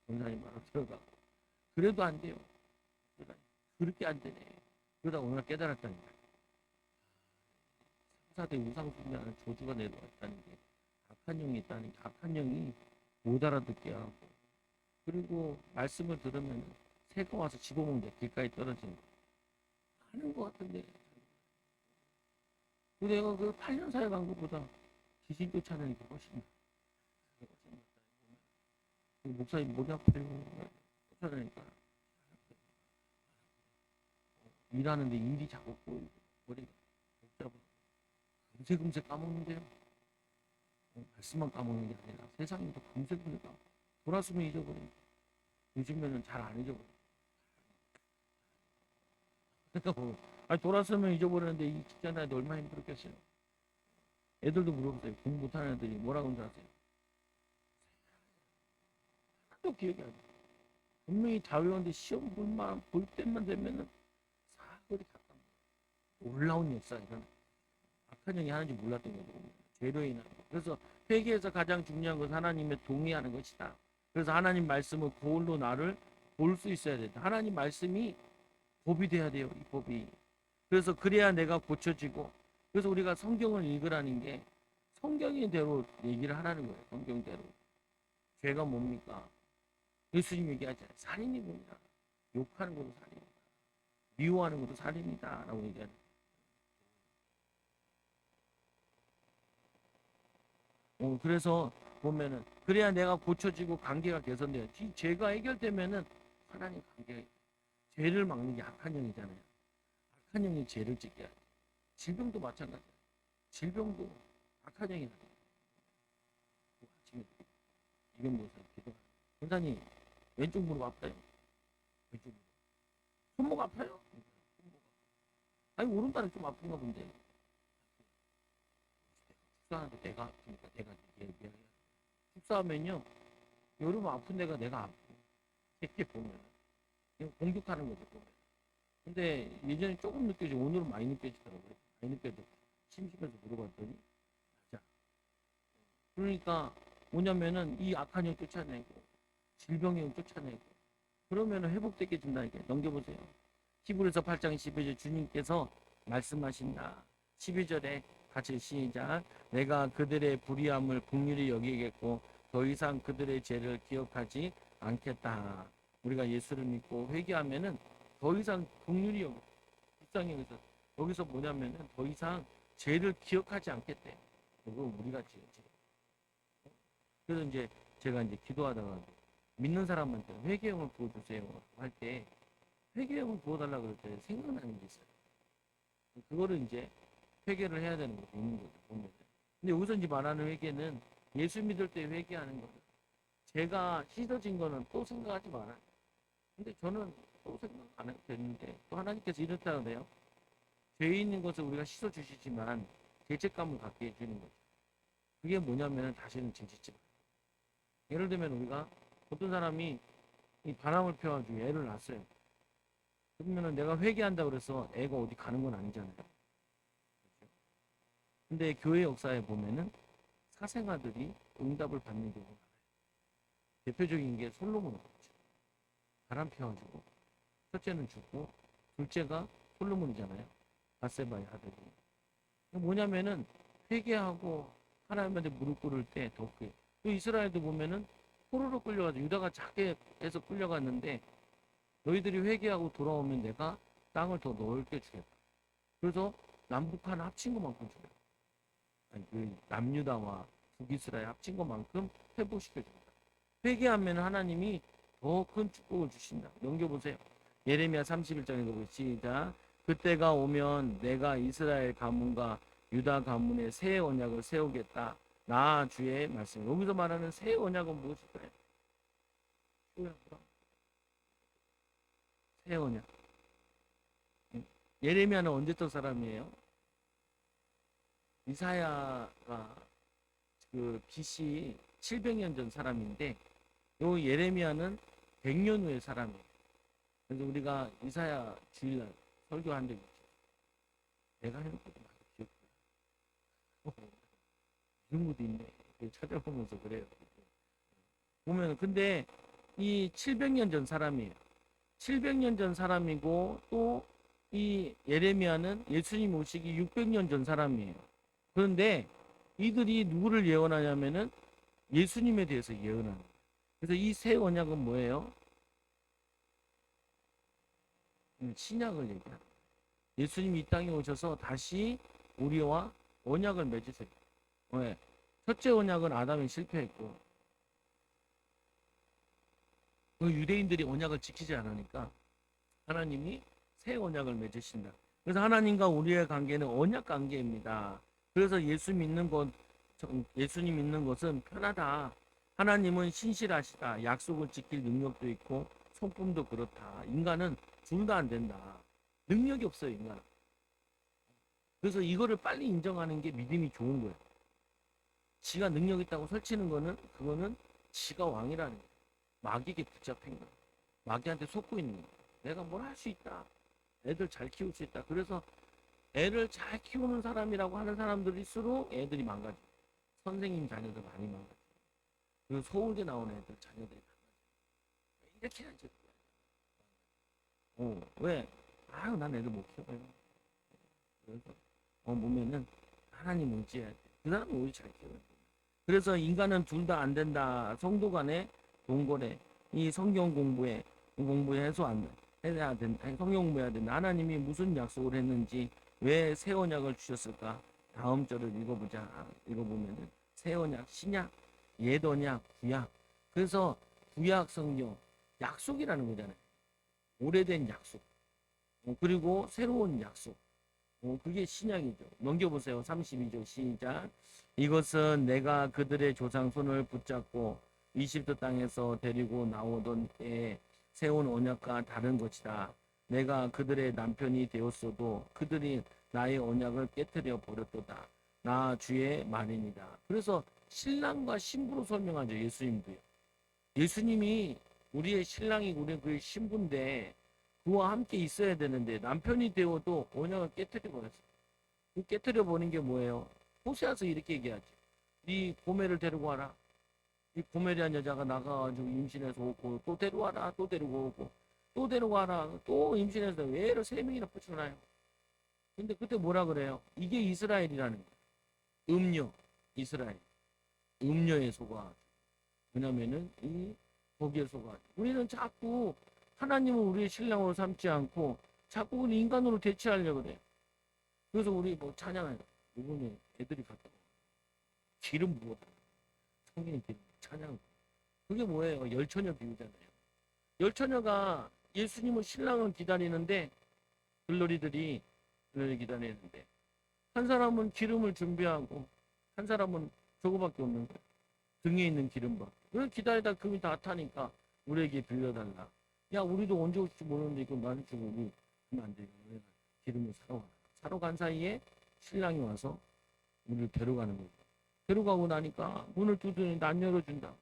권사님 하러 들어가고 그래도 안 돼요. 그렇게 안 되네. 그러다 오늘 깨달았다니까. 3, 4대 우상숭배하는 조주가 내려왔다는 게 악한 영이 있다는 게 악한 영이 못 알아듣게 하고 그리고 말씀을 들으면 새가 와서 집어먹는데 길가에 떨어지는 거 하는 것 같은데 내가 그 8년 사회 간 것보다 귀신 쫓아내는 게 훨씬 목사님 머리 아프대요. 쫓아내니까 일하는데 일이 자꾸 꼬이고 머리가 복잡하고 금세 까먹는데요. 말씀만 까먹는 게 아니라 세상에도 금세 까먹고 돌았으면 잊어버리고 요즘에는 잘 안 잊어버려. 그러니까 돌았으면 잊어버리는데 이 직장 다닐 때 얼마나 힘들었겠어요. 애들도 물어보세요. 공부 못하는 애들이 뭐라고 하는 줄 아세요? 하나도 기억이 안 나. 분명히 다 외웠는데 시험 볼 때만 되면은 사거리 다 까먹어. 놀라운 역사 이런 악한 영이 하는지 몰랐던 거죠. 죄로 인한 거. 그래서 회개에서 가장 중요한 것은 하나님의 동의하는 것이다. 그래서 하나님 말씀을 거울로 나를 볼 수 있어야 된다. 하나님 말씀이 법이 돼야 돼요. 이 법이. 그래서 그래야 내가 고쳐지고 그래서 우리가 성경을 읽으라는 게 성경대로 얘기를 하라는 거예요. 성경대로. 죄가 뭡니까? 예수님 얘기하잖아요. 살인이 뭐냐? 욕하는 것도 살인이다. 미워하는 것도 살인이다. 라고 얘기하는. 그래서 보면은 그래야 내가 고쳐지고 관계가 개선돼요. 죄가 해결되면은 하나님 관계, 죄를 막는 게 악한 영이잖아요. 악한 영이 죄를 짓게 하죠. 질병도 마찬가지예요. 질병도 악한 영이 하죠. 아침에 이건 무엇이야? 기도. 원사님 왼쪽 무릎 아파요. 왼쪽 무릎. 손목 아파요. 손목. 아니 오른발은 좀 아픈가 본데. 축사하는데 내가 아프니까 내가 얘기해야 돼. 축사하면요 여름 아픈 데가 내가 아프고 이렇게 보면 공격하는 거죠. 보면. 근데 예전에 조금 느껴지고 오늘은 많이 느껴지더라고요. 많이 느껴져. 심심해서 물어봤더니 맞아. 그러니까 뭐냐면은 이 악한 영 쫓아내고 질병의 쫓아내고 그러면 회복되게 준다니까. 넘겨보세요. 히브리서 8장 12절 주님께서 말씀하신다. 12절에 같이 시작. 내가 그들의 불의함을 긍휼히 여기겠고 더 이상 그들의 죄를 기억하지 않겠다. 우리가 예수를 믿고 회개하면은 더 이상 긍휼히 여기. 불쌍히 여기서 뭐냐면은 더 이상 죄를 기억하지 않겠대. 그거 우리가 지었지. 그래서 이제 제가 이제 기도하다가 믿는 사람한테 회개형을 부어주세요 할 때 회개형을 부어달라고 그럴 때 생각나는 게 있어요. 그거를 이제 회개를 해야 되는 거죠. 있는 거죠. 보면. 근데 여기서 이제 말하는 회개는 예수 믿을 때 회개하는 거죠. 제가 씻어진 거는 또 생각하지 말아요. 근데 저는 또 생각 안 해도 되는데 또 하나님께서 이렇다 그래요. 죄 있는 것을 우리가 씻어 주시지만 죄책감을 갖게 해주는 거죠. 그게 뭐냐면 다시는 죄 짓지 말아요. 예를 들면 우리가 어떤 사람이 이 바람을 펴가지고 애를 낳았어요. 그러면은 내가 회개한다 그래서 애가 어디 가는 건 아니잖아요. 근데 교회 역사에 보면은 사생아들이 응답을 받는 경우가 많아요. 대표적인 게 솔로몬이죠. 바람 펴가지고 첫째는 죽고 둘째가 솔로몬이잖아요. 바세바의 아들이. 뭐냐면은 회개하고 하나님한테 무릎 꿇을 때 더 크게. 또 이스라엘도 보면은 포로로 끌려가지고 유다가 작게 해서 끌려갔는데 너희들이 회개하고 돌아오면 내가 땅을 더 넓게 주겠다. 그래서 남북한 합친 것만큼 줘요. 아니, 그 남유다와 북이스라엘 합친 것만큼 회복시켜줍니다. 회개하면 하나님이 더 큰 축복을 주신다. 넘겨보세요. 예레미야 31장에서 시작. 그때가 오면 내가 이스라엘 가문과 유다 가문의 새 언약을 세우겠다. 나 주의 말씀. 여기서 말하는 새 언약은 무엇일까요? 새 언약. 예레미야는 언제적 사람이에요? 이사야가 그 BC 700년 전 사람인데 요 예레미야는 100년 후의 사람이에요. 그래서 우리가 이사야 주일날 설교한 적이 있죠. 내가 해놓고 좀 많이 기억나. 이런 것도 있네. 찾아보면서 그래요. 보면 근데 이 700년 전 사람이에요. 700년 전 사람이고 또 이 예레미야는 예수님 오시기 600년 전 사람이에요. 그런데 이들이 누구를 예언하냐면은 예수님에 대해서 예언하는 거예요. 그래서 이 새 언약은 뭐예요? 신약을 얘기하는 거예요. 예수님이 이 땅에 오셔서 다시 우리와 언약을 맺으세요. 왜? 첫째 언약은 아담이 실패했고 그 유대인들이 언약을 지키지 않으니까 하나님이 새 언약을 맺으신다. 그래서 하나님과 우리의 관계는 언약 관계입니다. 그래서 예수님 믿는 것은 편하다. 하나님은 신실하시다. 약속을 지킬 능력도 있고 성품도 그렇다. 인간은 둘 다 안 된다. 능력이 없어요, 인간. 그래서 이거를 빨리 인정하는 게 믿음이 좋은 거예요. 지가 능력 있다고 설치는 거는 그거는 지가 왕이라는 거예요. 마귀에게 붙잡힌 거예요. 마귀한테 속고 있는 거예요. 내가 뭘 할 수 있다. 애들 잘 키울 수 있다. 그래서 애를 잘 키우는 사람이라고 하는 사람들일수록 애들이 망가져. 선생님 자녀들 많이 망가져. 그리고 서울대 나온 애들 자녀들이 망가져. 이렇게 해야지. 왜? 아유, 난 애들 못 키워요. 그래서 보면은 하나님 의지해야 돼. 그 사람은 오히려 잘 키워요. 그래서 인간은 둘 다 안 된다. 성도 간의 동거래. 이 성경 공부해서 안 해야 된다. 성경 공부해야 된다. 하나님이 무슨 약속을 했는지 왜 새 언약을 주셨을까? 다음 절을 읽어보자. 읽어보면은 새 언약, 신약, 옛 언약, 구약. 그래서 구약 성경 약속이라는 거잖아요. 오래된 약속. 그리고 새로운 약속. 그게 신약이죠. 넘겨보세요. 32절 시작. 이것은 내가 그들의 조상 손을 붙잡고 이집트 땅에서 데리고 나오던 때에 세운 언약과 다른 것이다. 내가 그들의 남편이 되었어도 그들이 나의 언약을 깨뜨려 버렸도다. 나 주의 말입니다. 그래서 신랑과 신부로 설명하죠. 예수님도요. 예수님이 우리의 신랑이고 우리 그의 신부인데 그와 함께 있어야 되는데 남편이 되어도 언약을 깨뜨려 버렸어요. 그 깨뜨려 버린 게 뭐예요? 호세아서 이렇게 얘기하지. 네 고멜을 데리고 와라. 이 고멜이란 여자가 나가가지고 임신해서 오고 또 데려와라. 또 데리고 오고 또 데려와라. 또 임신해서 애를 세 명이나 붙여놔요. 근데 그때 뭐라 그래요? 이게 이스라엘이라는 거예요. 음녀, 이스라엘. 음녀에 속아. 왜냐면은 이 거기에 속아. 우리는 자꾸 하나님을 우리의 신랑으로 삼지 않고 자꾸 우리 인간으로 대체하려고 그래요. 그래서 우리 뭐 찬양해요. 이번에 애들이 갔다 와. 기름 부어. 성경의 기름 찬양. 그게 뭐예요? 열처녀 비유잖아요. 열처녀가 예수님을 신랑을 기다리는데 들러리 기다리는데 한 사람은 기름을 준비하고 한 사람은 저거밖에 없는 거예요. 등에 있는 기름밖에. 왜 기다리다 금이 다 타니까 우리에게 빌려달라. 야 우리도 언제 올지 모르는데 이거 나는 주고 우리 하면 안 돼. 기름을 사러 가. 사러 간 사이에 신랑이 와서 우리를 데려가는 거예요. 데려가고 나니까 문을 두드리는데 안 열어준다.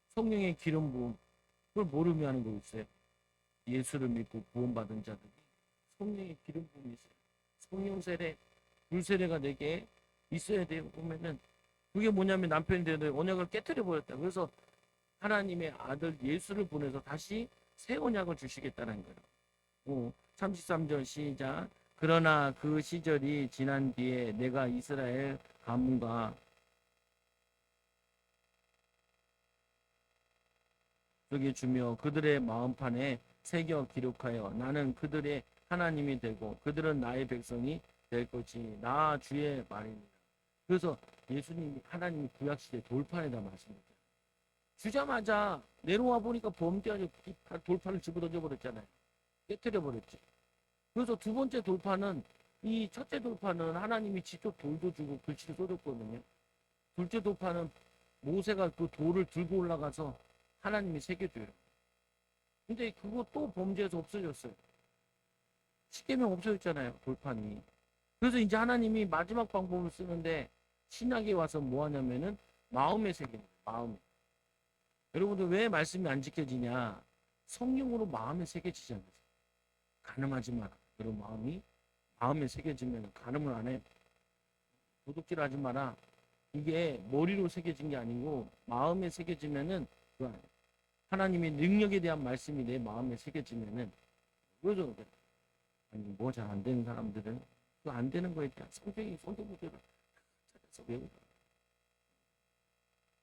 성령의 기름 부음. 그걸 모르며 하는 거 있어요. 예수를 믿고 구원받은 자들이 성령의 기름 부음이 있어요. 성령 세례, 불 세례가 내게 있어야 돼요. 보면은 그게 뭐냐면 남편이 되는 언약을 깨뜨려 버렸다. 그래서 하나님의 아들 예수를 보내서 다시 새 언약을 주시겠다는 거예요. 33절 시작. 그러나 그 시절이 지난 뒤에 내가 이스라엘 가문과 속에 주며 그들의 마음판에 새겨 기록하여 나는 그들의 하나님이 되고 그들은 나의 백성이 될 것이 나 주의 말입니다. 그래서 예수님이 하나님이 구약시대 돌판에다 말씀했잖아요. 주자마자 내려와 보니까 범죄하죠. 돌판을 집어던져 버렸잖아요. 깨뜨려 버렸지. 그래서 두 번째 돌판은 이 첫째 돌판은 하나님이 직접 돌도 주고 글씨도 써줬거든요. 둘째 돌판은 모세가 그 돌을 들고 올라가서 하나님이 새겨줘요. 근데 그거 또 범죄해서 없어졌어요. 십계명 없어졌잖아요. 돌판이. 그래서 이제 하나님이 마지막 방법을 쓰는데 신약에 와서 뭐 하냐면은 마음의 세계입니다. 마음. 여러분들 왜 말씀이 안 지켜지냐? 성령으로 마음에 새겨지잖아요. 가늠하지 마라. 그런 마음에 새겨지면 가늠을 안 해. 도둑질하지 마라. 이게 머리로 새겨진 게 아니고 마음에 새겨지면은 하나님의 능력에 대한 말씀이 내 마음에 새겨지면은 그러죠. 아니 뭐 잘 안 되는 사람들은 그 안 되는 거에 대한 성경의 선도부들을 찾아서 외우고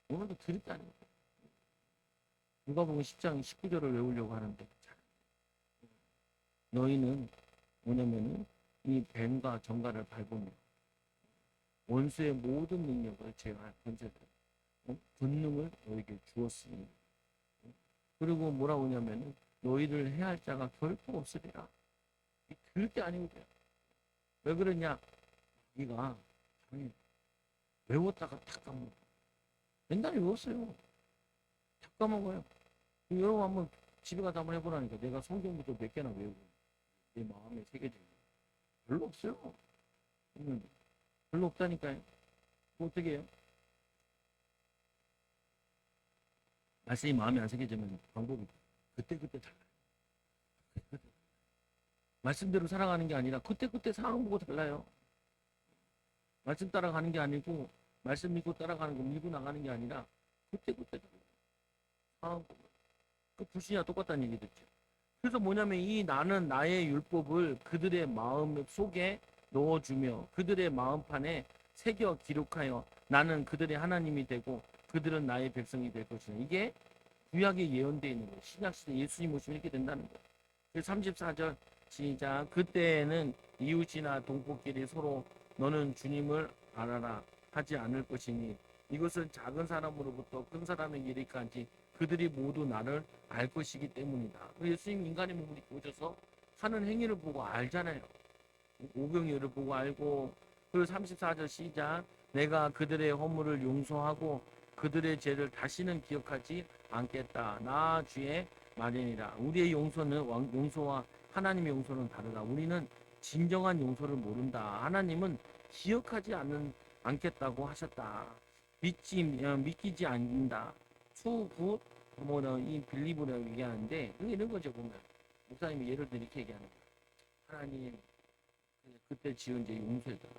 오늘도 들을 게 아닙니다. 누가복음 10장 19절을 외우려고 하는데 너희는 뭐냐면은 이 뱀과 정갈을 밟으며 원수의 모든 능력을 제어할 권세를 권능을 너에게 주었으니 그리고 뭐라고 하냐면은 너희를 해할 자가 결코 없으리라. 들을 게 아니고 왜 그러냐? 네가 외웠다가 탁 까먹어. 옛날에 외웠어요. 탁 까먹어요. 여러분 한번 집에 가서 한번 해보라니까. 내가 성경부터 몇 개나 외우고 내 마음에 새겨진 거 별로 없어요. 별로 없다니까요. 어떻게 해요? 말씀이 마음에 안 새겨지면 방법이 그때그때 달라요. 말씀대로 살아가는 게 아니라 그때그때 상황 보고 달라요. 말씀 따라가는 게 아니고 말씀 믿고 따라가는 거 밀고 나가는 게 아니라 그때그때 달라요. 상황 보고. 그 불신이야 똑같다는 얘기 듣죠. 그래서 뭐냐면 이 나는 나의 율법을 그들의 마음 속에 넣어주며 그들의 마음판에 새겨 기록하여 나는 그들의 하나님이 되고 그들은 나의 백성이 될 것이다. 이게 구약에 예언되어 있는 거예요. 신약 시대 예수님 오시면 이렇게 된다는 거예요. 34절 시작. 그때에는 이웃이나 동포끼리 서로 너는 주님을 알아라 하지 않을 것이니 이것은 작은 사람으로부터 큰 사람에게 이르기까지 그들이 모두 나를 알 것이기 때문이다. 예수님 인간의 몸을 입고 오셔서 하는 행위를 보고 알잖아요. 오병이어를 보고 알고. 그리고 34절 시작. 내가 그들의 허물을 용서하고 그들의 죄를 다시는 기억하지 않겠다. 나 주의 말이니라. 우리의 용서와 하나님의 용서는 다르다. 우리는 진정한 용서를 모른다. 하나님은 기억하지 않겠다고 하셨다. 믿기지 않는다. 투구 이 빌리브라고 얘기하는데 이런 거죠. 보면 목사님이 예를 들어 이렇게 얘기하는 거예요. 하나님 그때 지은 죄 용서해줘라.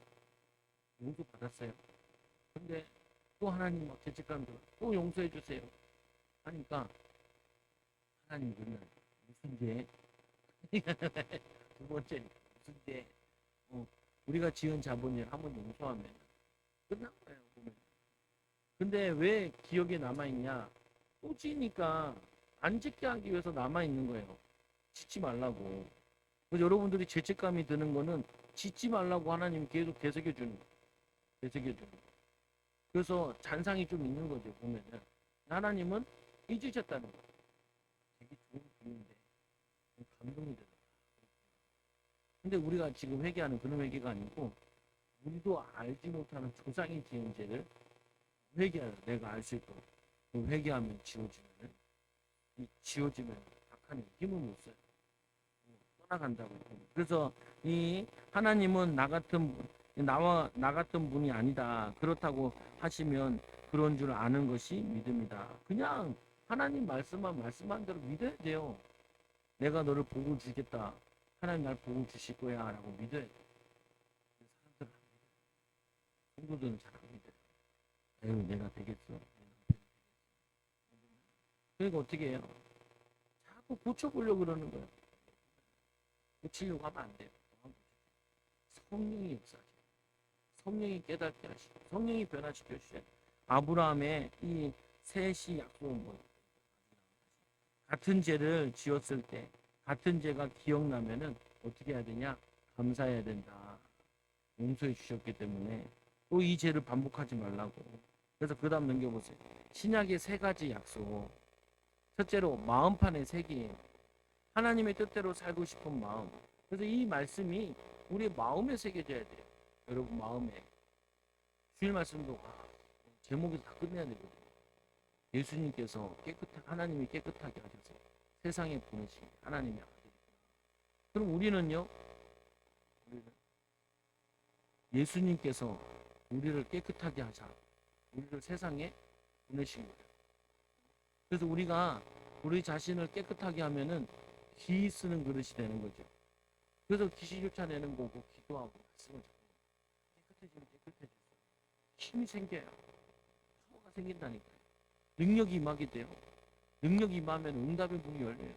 용서 받았어요. 근데 또 하나님 막 죄책감 들어. 또 용서해 주세요. 하니까 하나님 그러면 무슨 죄? 두 번째 무슨 죄? 우리가 지은 자본을 한번 용서하면 끝난 거예요. 보면. 근데 왜 기억에 남아 있냐? 또 지니까 안 짓게 하기 위해서 남아 있는 거예요. 짓지 말라고. 그래서 여러분들이 죄책감이 드는 거는 짓지 말라고 하나님 계속 되새겨 주는 거예요. 되새겨 주는 거예요. 그래서 잔상이 좀 있는 거죠. 보면은 하나님은 잊으셨다는 거예요. 되게 좋은 비유인데 감동이 되더라. 근데 우리가 지금 회개하는 그런 회개가 아니고 우리도 알지 못하는 조상이 지은 죄를 회개하라. 내가 알 수 있도록 회개하면 지워지면 악하는 힘을 못 써요. 떠나간다고. 그래서 이 하나님은 나 같은 분이 아니다. 그렇다고 하시면 그런 줄 아는 것이 믿음이다. 그냥 하나님 말씀한 대로 믿어야 돼요. 내가 너를 복을 주겠다. 하나님 날 복을 주실 거야 라고 믿어야 돼. 사람들은 안 믿어요. 친구들은 잘 안 믿어요. 에휴, 내가 되겠어. 그러니까 어떻게 해요? 자꾸 고쳐보려고 그러는 거예요. 고치려고 하면 안 돼요. 성령이 역사하셔. 성령이 깨닫게 하시고 성령이 변화시켜 주셔요. 아브라함의 이 셋이 약속은 뭐예요? 같은 죄를 지었을 때 같은 죄가 기억나면은 어떻게 해야 되냐? 감사해야 된다. 용서해 주셨기 때문에 또 이 죄를 반복하지 말라고. 그래서 그 다음 넘겨보세요. 신약의 세 가지 약속. 첫째로 마음판의 색이에요. 하나님의 뜻대로 살고 싶은 마음. 그래서 이 말씀이 우리의 마음에 새겨져야 돼요. 여러분 마음에. 주일 말씀도 제목에서 다 끝내야 되거든요. 예수님께서 하나님이 깨끗하게 하셔서 세상에 보내신 하나님의 아들. 그럼 우리는요? 예수님께서 우리를 깨끗하게 하자. 우리를 세상에 보내신 거예요. 그래서 우리가 우리 자신을 깨끗하게 하면은 기 쓰는 그릇이 되는 거죠. 그래서 귀신 쫓아내는 거고 기도하고 말씀을 깨끗해지면 깨끗해져요. 힘이 생겨요. 파워가 생긴다니까요. 능력이 임하게 돼요. 능력이 임하면 응답의 문이 열려요.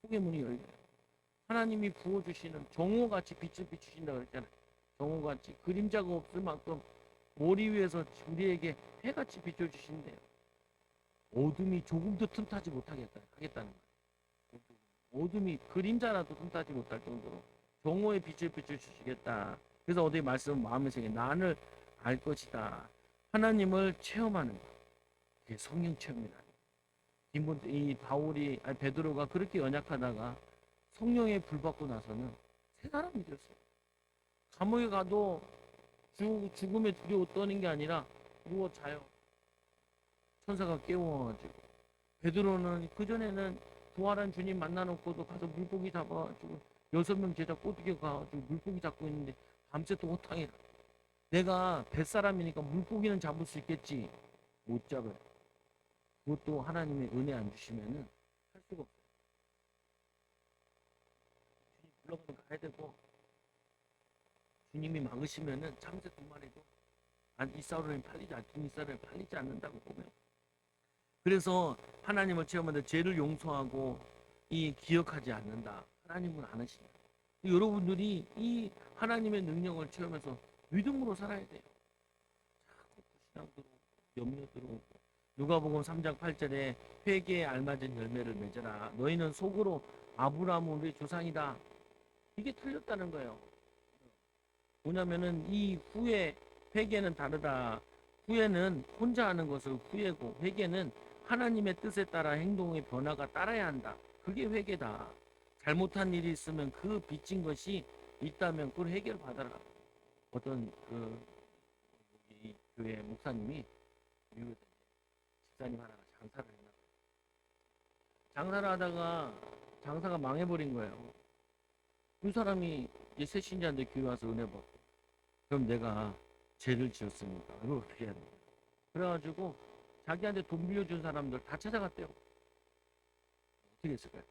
축복의 문이 열려요. 하나님이 부어주시는 정오같이 빛을 비추신다고 그랬잖아요. 정오같이 그림자가 없을 만큼 머리 위에서 우리에게 해같이 비춰주신대요. 어둠이 조금도 틈타지 못하게 하겠다는 거예요. 어둠이 그림자라도 틈타지 못할 정도로 정오의 빛을 비춰주시겠다. 그래서 어디 말씀 마음에 새겨 나를 알 것이다. 하나님을 체험하는 것. 그게 성령 체험이다. 이 베드로가 그렇게 연약하다가 성령의 불 받고 나서는 새 사람이 되었어요. 감옥에 가도 죽음에 두려워 떠는 게 아니라 누워 자요. 천사가 깨워가지고. 베드로는 그전에는 부활한 주님 만나놓고도 가서 물고기 잡아가지고 6명 제자 꼬드겨 가가지고 물고기 잡고 있는데 밤새 또 호탕이라. 내가 뱃사람이니까 물고기는 잡을 수 있겠지. 못 잡아요. 그것도 하나님의 은혜 안 주시면은 할 수가 없어요. 주님 불러가면 가야 되고 주님이 막으시면은 참새 2마리도 이사울은 팔리지 않는다고 보면. 그래서 하나님을 체험하는데 죄를 용서하고 기억하지 않는다. 하나님은 안 하신다. 여러분들이 이 하나님의 능력을 체험해서 믿음으로 살아야 돼요. 자꾸 긴장 들어오고 염려 들어오고 누가복음 3장 8절에 회개에 알맞은 열매를 맺어라. 너희는 속으로 아브라함은 우리 조상이다. 이게 틀렸다는 거예요. 뭐냐면은 이 후회 회개는 다르다. 후회는 혼자 하는 것을 후회고 회개는 하나님의 뜻에 따라 행동의 변화가 따라야 한다. 그게 회개다. 잘못한 일이 있으면 그 빚진 것이 있다면 그걸 해결 받아라. 어떤 이 교회 목사님이 미국에 집사님 하나가 장사를 했나 봐요. 장사를 하다가 장사가 망해버린 거예요. 그 사람이 이제 새신자인데 교회 와서 은혜 받고 그럼 내가 죄를 지었습니까? 이거 어떻게 해야 돼? 그래가지고 자기한테 돈 빌려준 사람들 다 찾아갔대요. 어떻게 했을까요?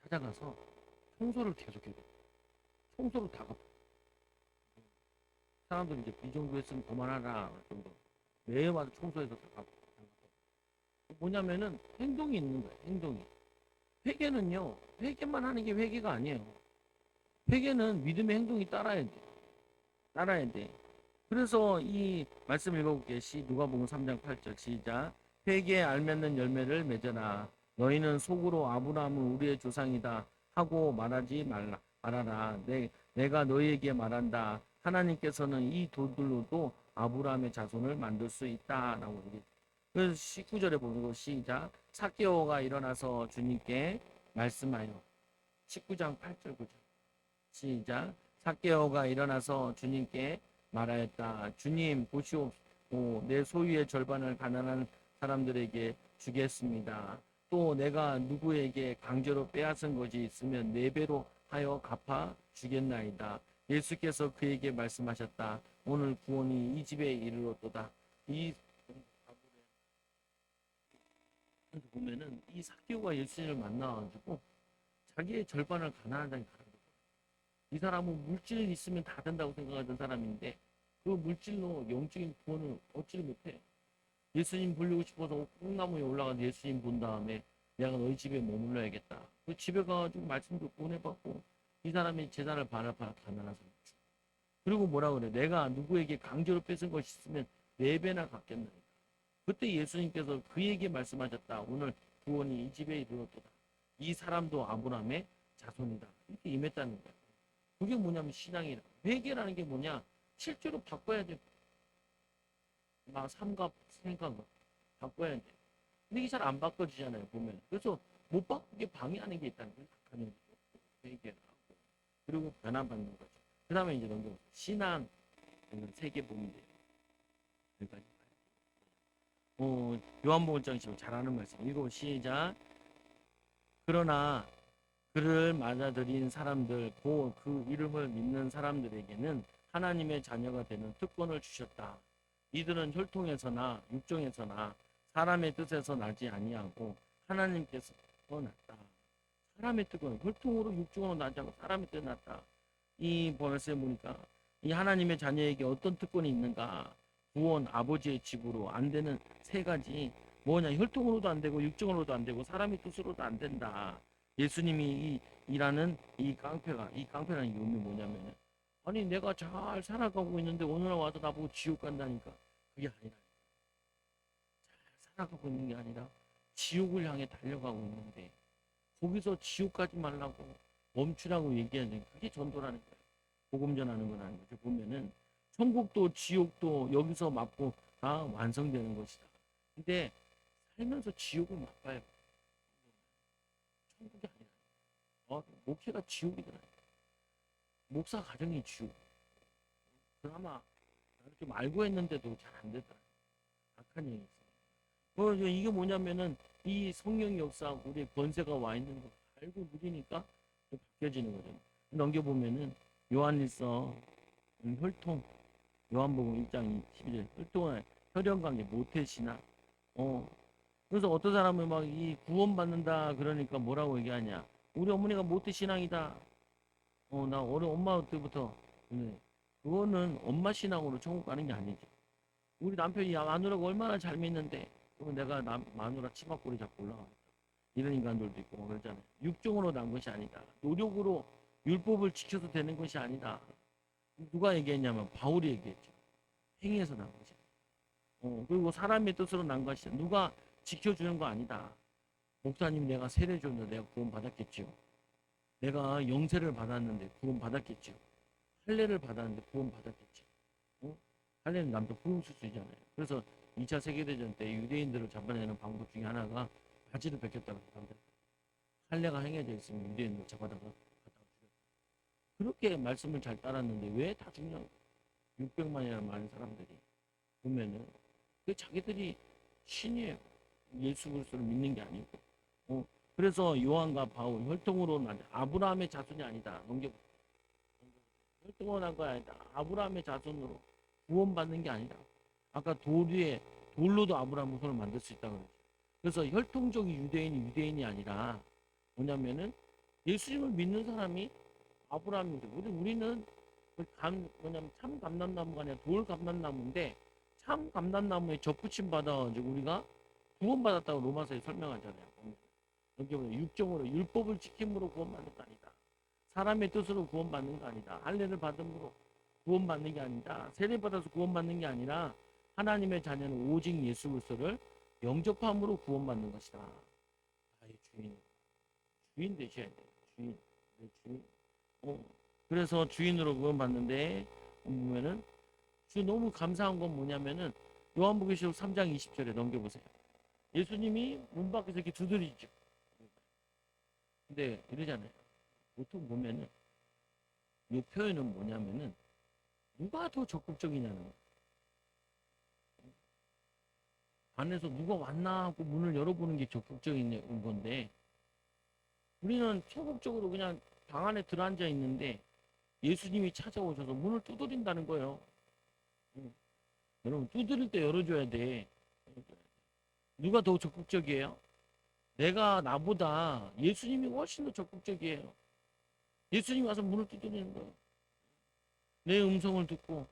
찾아가서 청소를 계속해요. 청소를 다 갚아. 사람들 이제 이 정도 했으면 그만하라 정도. 매일마다 청소해서 다 갚고. 뭐냐면은 행동이 있는 거예요. 행동이. 회개는요. 회개만 하는 게 회개가 아니에요. 회개는 믿음의 행동이 따라야 돼. 따라야 돼. 그래서 이 말씀 읽어볼게요. 누가복음 3장 8절 시작. 회개에 알맺는 열매를 맺어라. 너희는 속으로 아브라함은 우리의 조상이다 하고 말하지 말아라. 내가 너희에게 말한다. 하나님께서는 이 돌들로도 아브라함의 자손을 만들 수 있다라고 얘기해요. 그래서 19절에 보는 거 시작. 삭개오가 일어나서 주님께 말씀하여 19장 8절 9절 시작. 삭개오가 일어나서 주님께 말하였다. 주님 보시옵소. 내 소유의 절반을 가난한 사람들에게 주겠습니다. 또 내가 누구에게 강제로 빼앗은 것이 있으면 4배로 하여 갚아 주겠나이다. 예수께서 그에게 말씀하셨다. 오늘 구원이 이 집에 이르렀도다. 이 보면은 이 삭개오가 예수님을 만나가지고 자기의 절반을 가난한 자에게 가는 거예요. 이 사람은 물질 있으면 다 된다고 생각하던 사람인데 그 물질로 영적인 구원을 얻지를 못해. 예수님 보려고 싶어서 콩나무에 올라가서 예수님 본 다음에 내가 너희 집에 머물러야겠다. 그 집에 가가지고 말씀 듣고 은혜 받고 이 사람이 재산을 반을 가난한 사람. 그리고 뭐라 그래? 내가 누구에게 강제로 뺏은 것이 있으면 4배나 갚겠나이다. 그때 예수님께서 그에게 말씀하셨다. 오늘 구원이 이 집에 이르렀도다. 이 사람도 아브라함의 자손이다. 이렇게 임했다는 거야. 그게 뭐냐면 신앙이라. 회개라는 게 뭐냐? 실제로 바꿔야 돼. 막 삼갑, 생각 바꿔야 돼. 근데 이게 잘 안 바꿔지잖아요. 보면. 그래서 못 바꾸게 방해하는 게 있다는 거예요. 각하는 회개를 하고 그리고 변화받는 거죠. 그 다음에 이제 넘겨 신앙 세개 보면 돼요. 여기까지. 요한복음 1장 잘 아는 말씀. 읽어 시작. 그러나 그를 맞아들인 사람들, 그 이름을 믿는 사람들에게는 하나님의 자녀가 되는 특권을 주셨다. 이들은 혈통에서나 육정에서나 사람의 뜻에서 나지 아니하고 하나님께서 낳았다. 사람의 특권, 혈통으로 육정으로 나지 않고 사람의 뜻 낳았다. 이 말씀에 보니까 이 하나님의 자녀에게 어떤 특권이 있는가? 구원, 아버지의 집으로 안 되는 3가지. 뭐냐? 혈통으로도 안 되고 육정으로도 안 되고 사람의 뜻으로도 안 된다. 예수님이 일하는 이 깡패라는 게 의미 뭐냐면 아니 내가 잘 살아가고 있는데 오늘 와서 나보고 지옥 간다니까. 그게 아니라 잘 살아가고 있는 게 아니라 지옥을 향해 달려가고 있는데 거기서 지옥 가지 말라고 멈추라고 얘기하는 그게 전도라는 거예요. 복음 전하는 건 아닌 거죠. 보면은 천국도 지옥도 여기서 맞고 다 완성되는 것이다. 근데 살면서 지옥을 맛봐요. 천국이 아니라 목회가 지옥이더라. 목사 가정이 지옥. 그나마 나는 좀 알고 했는데도 잘 안 되더라. 악한 얘기 있어요. 이게 뭐냐면은 이 성령의 역사하고 우리의 권세가 와 있는 거 알고 누리니까 좀 바뀌어지는 거죠. 넘겨보면은 요한일서 혈통 요한복음 1장 12절 혈통은 혈연관계 모태신앙. 그래서 어떤 사람은 막 이 구원받는다 그러니까 뭐라고 얘기하냐? 우리 어머니가 모태신앙이다. 나 어린 엄마 때부터 그거는 엄마 신앙으로 천국 가는 게 아니지. 우리 남편이 마누라가 얼마나 잘 믿는데 내가 마누라 치마꼬리 잡고 올라가겠다. 이런 인간들도 있고 그러잖아요. 육종으로 난 것이 아니다. 노력으로 율법을 지켜서 되는 것이 아니다. 누가 얘기했냐면 바울이 얘기했죠. 행위에서 난 것이야. 그리고 사람의 뜻으로 난 것이야. 누가 지켜주는 거 아니다. 목사님 내가 세례 줬는데 내가 구원 받았겠지요. 내가 영세를 받았는데 구원 받았겠지요. 할례를 받았는데 구원 받았겠지요. 할례는 남자 불임수수잖아요. 그래서 2차 세계대전 때 유대인들을 잡아내는 방법 중에 하나가 바지를 벗겼다고 사람들. 할례가 행해져 있으면 유대인들 잡아다가 갖다가 죽였다. 그렇게 말씀을 잘 따랐는데 왜 다 죽냐? 600만이나 많은 사람들이 보면은 그 자기들이 신이에요. 예수 그리스도를 믿는 게 아니고. 그래서 요한과 바울 혈통으로 난 아브라함의 자손이 아니다. 혈통으로 난 거야 아니다. 아브라함의 자손으로 구원받는 게 아니다. 아까 돌로도 아브라함 후손을 만들 수 있다고 그러죠. 그래서 혈통적인 유대인이 아니라 뭐냐면은 예수님을 믿는 사람이 아브라함이죠. 우리는 뭐냐면 참 감람나무가 아니라 돌 감람나무인데 참 감람나무에 접붙임 받아가지고 우리가 구원받았다고 로마서에 설명하잖아요. 여기 보면 육정으로 율법을 지킴으로 구원받는 거 아니다. 사람의 뜻으로 구원받는 거 아니다. 할례를 받음으로 구원받는 게 아니다. 세례받아서 구원받는 게 아니라 하나님의 자녀는 오직 예수 그리스도를 영접함으로 구원받는 것이다. 나의 주인 되셔야 돼요. 내 주인. 그래서 주인으로 구원받는데 보면은 너무 감사한 건 뭐냐면은 요한복음 3장 20절에 넘겨보세요. 예수님이 문 밖에서 이렇게 두드리죠. 근데 이러잖아요. 보통 보면은 이 표현은 뭐냐면은 누가 더 적극적이냐는 거예요. 안에서 누가 왔나 하고 문을 열어보는 게 적극적인 건데 우리는 소극적으로 그냥 방 안에 들어앉아 있는데 예수님이 찾아오셔서 문을 두드린다는 거예요. 여러분 두드릴 때 열어줘야 돼. 누가 더 적극적이에요? 내가 나보다 예수님이 훨씬 더 적극적이에요. 예수님이 와서 문을 두드리는 거예요. 내 음성을 듣고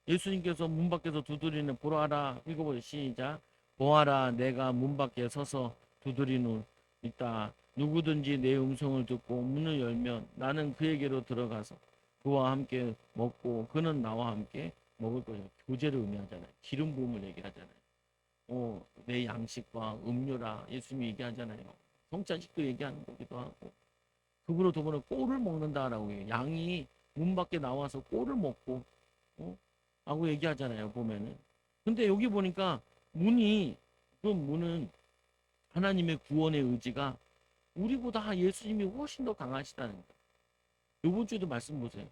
예수님께서 문 밖에서 두드리는 보라라 읽어보세요. 시작. 보아라 내가 문 밖에 서서 두드리는 있다. 누구든지 내 음성을 듣고 문을 열면 나는 그에게로 들어가서 그와 함께 먹고 그는 나와 함께 먹을 거예요. 교제를 의미하잖아요. 기름 부음을 얘기하잖아요. 내 양식과 음료라 예수님이 얘기하잖아요. 성찬식도 얘기하는 거기도 하고 그거로 더불어 꼴을 먹는다라고 해요. 양이 문 밖에 나와서 꼴을 먹고 하고 얘기하잖아요. 보면은. 근데 여기 보니까 그 문은 하나님의 구원의 의지가 우리보다 예수님이 훨씬 더 강하시다는 거예요. 요번 주에도 말씀 보세요.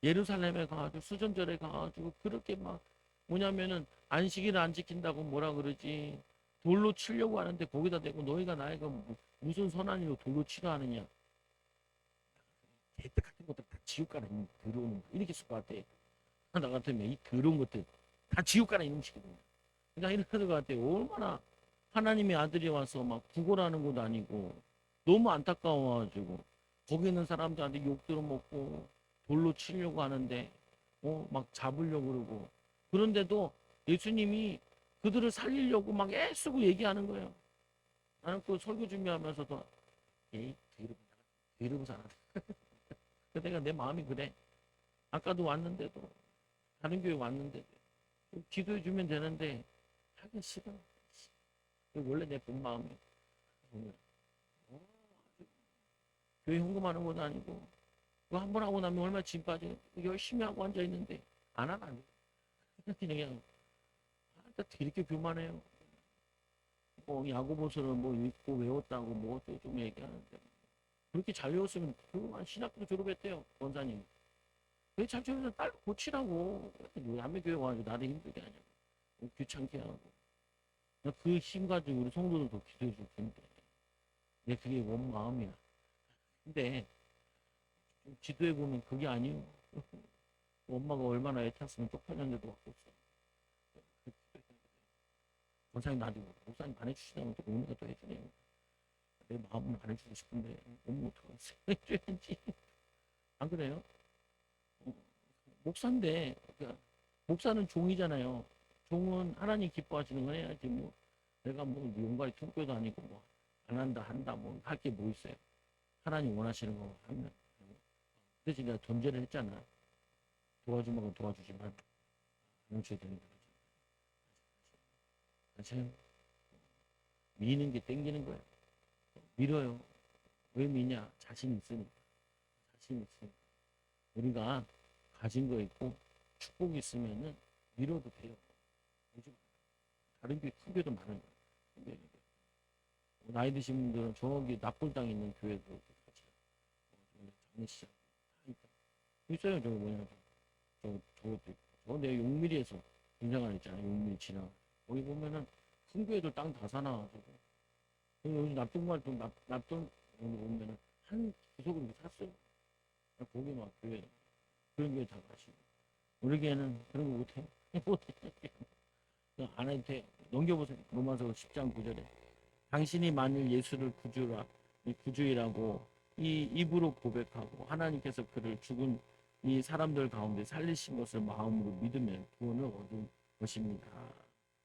예루살렘에 가가지고 수전절에 가가지고 그렇게 막 뭐냐면은 안식일을 안 지킨다고 뭐라 그러지 돌로 치려고 하는데 거기다 대고 너희가 나이가 무슨 선한 일로 돌로 치려 하느냐 개떡 같은 것들 다 지옥 가라 이놈 더러운 이렇게 쓸 것 같아. 나 같으면 이 더러운 것들 다 지옥 가라 이놈 시키는 그러니까 이렇게 것 같아. 얼마나 하나님의 아들이 와서 막 구걸하는 것도 아니고 너무 안타까워가지고 거기 있는 사람들한테 욕 들어먹고 돌로 치려고 하는데 막 잡으려고 그러고 그런데도 예수님이 그들을 살리려고 막 애쓰고 얘기하는 거예요. 나는 그 설교 준비하면서도 에이 게으르고 살아. 내가 내 마음이 그래. 아까도 왔는데도 다른 교회 왔는데도 기도해 주면 되는데 하기 싫어. 원래 내 본 마음이 교회 헌금하는 것도 아니고 그거 한 번 하고 나면 얼마나 짐 빠져. 열심히 하고 앉아 있는데 안 하면 그냥 이렇게 교만해요. 야고보서를 뭐 읽고 외웠다고 뭐 또 좀 얘기하는데 그렇게 잘 외웠으면 그만 신학교 졸업했대요 원사님. 왜 잘 졸업해서 딸 고치라고 남의 교회 와가지고 나를 힘들게 하냐고 귀찮게 하고 그 힘 가지고 우리 성도들도 기도해 줄 텐데 내 그게 원 마음이야. 근데 지도해 보면 그게 아니에요. 엄마가 얼마나 애탔으면 쪽팔렸는데도 갖고 있어. 원사님 나도 목사님 반해주시다면 또 오늘가 또 해주네요. 내 마음은 반해주고 싶은데 너무 어떡하겠어. 해줘야지. 안 그래요? 목사인데 그러니까 목사는 종이잖아요. 종은 하나님 기뻐하시는 거 해야지 뭐 내가 뭐 용가리 통뼈도 아니고 뭐 안 한다 한다 뭐 할 게 뭐 있어요. 하나님 원하시는 거 하면 그래서 내가 전제를 했잖아. 도와주면 도와주지만 뭉쳐야 되는 거죠. 사실 미는 게 땡기는 거예요. 밀어요. 왜 미냐? 자신 있으니까. 자신 있으니까. 우리가 가진 거 있고 축복이 있으면은 밀어도 돼요. 요즘 다른 교회 큰 교회도 많은 거예요. 나이 드신 분들은 저기 납골당 있는 교회도 같이 장례시장 다 있다. 있어요. 저거 뭐냐? 저것도 있고. 내 용미리에서 분장관 있잖아요. 용미리 지나. 거기 보면은 큰 교회들 땅 다 사나. 저거. 요즘 납동관 좀 납동 보면은 한 구석을 샀어요. 거기 막 교회 그런 교회 다 가시고. 우리 교회는 그런 거 못해. 못해. 안 해도 돼. 넘겨보세요. 로마서 10장 9절에. 당신이 만일 예수를 구주이라고 이 입으로 고백하고 하나님께서 그를 죽은 이 사람들 가운데 살리신 것을 마음으로 믿으면 구원을 얻을 것입니다.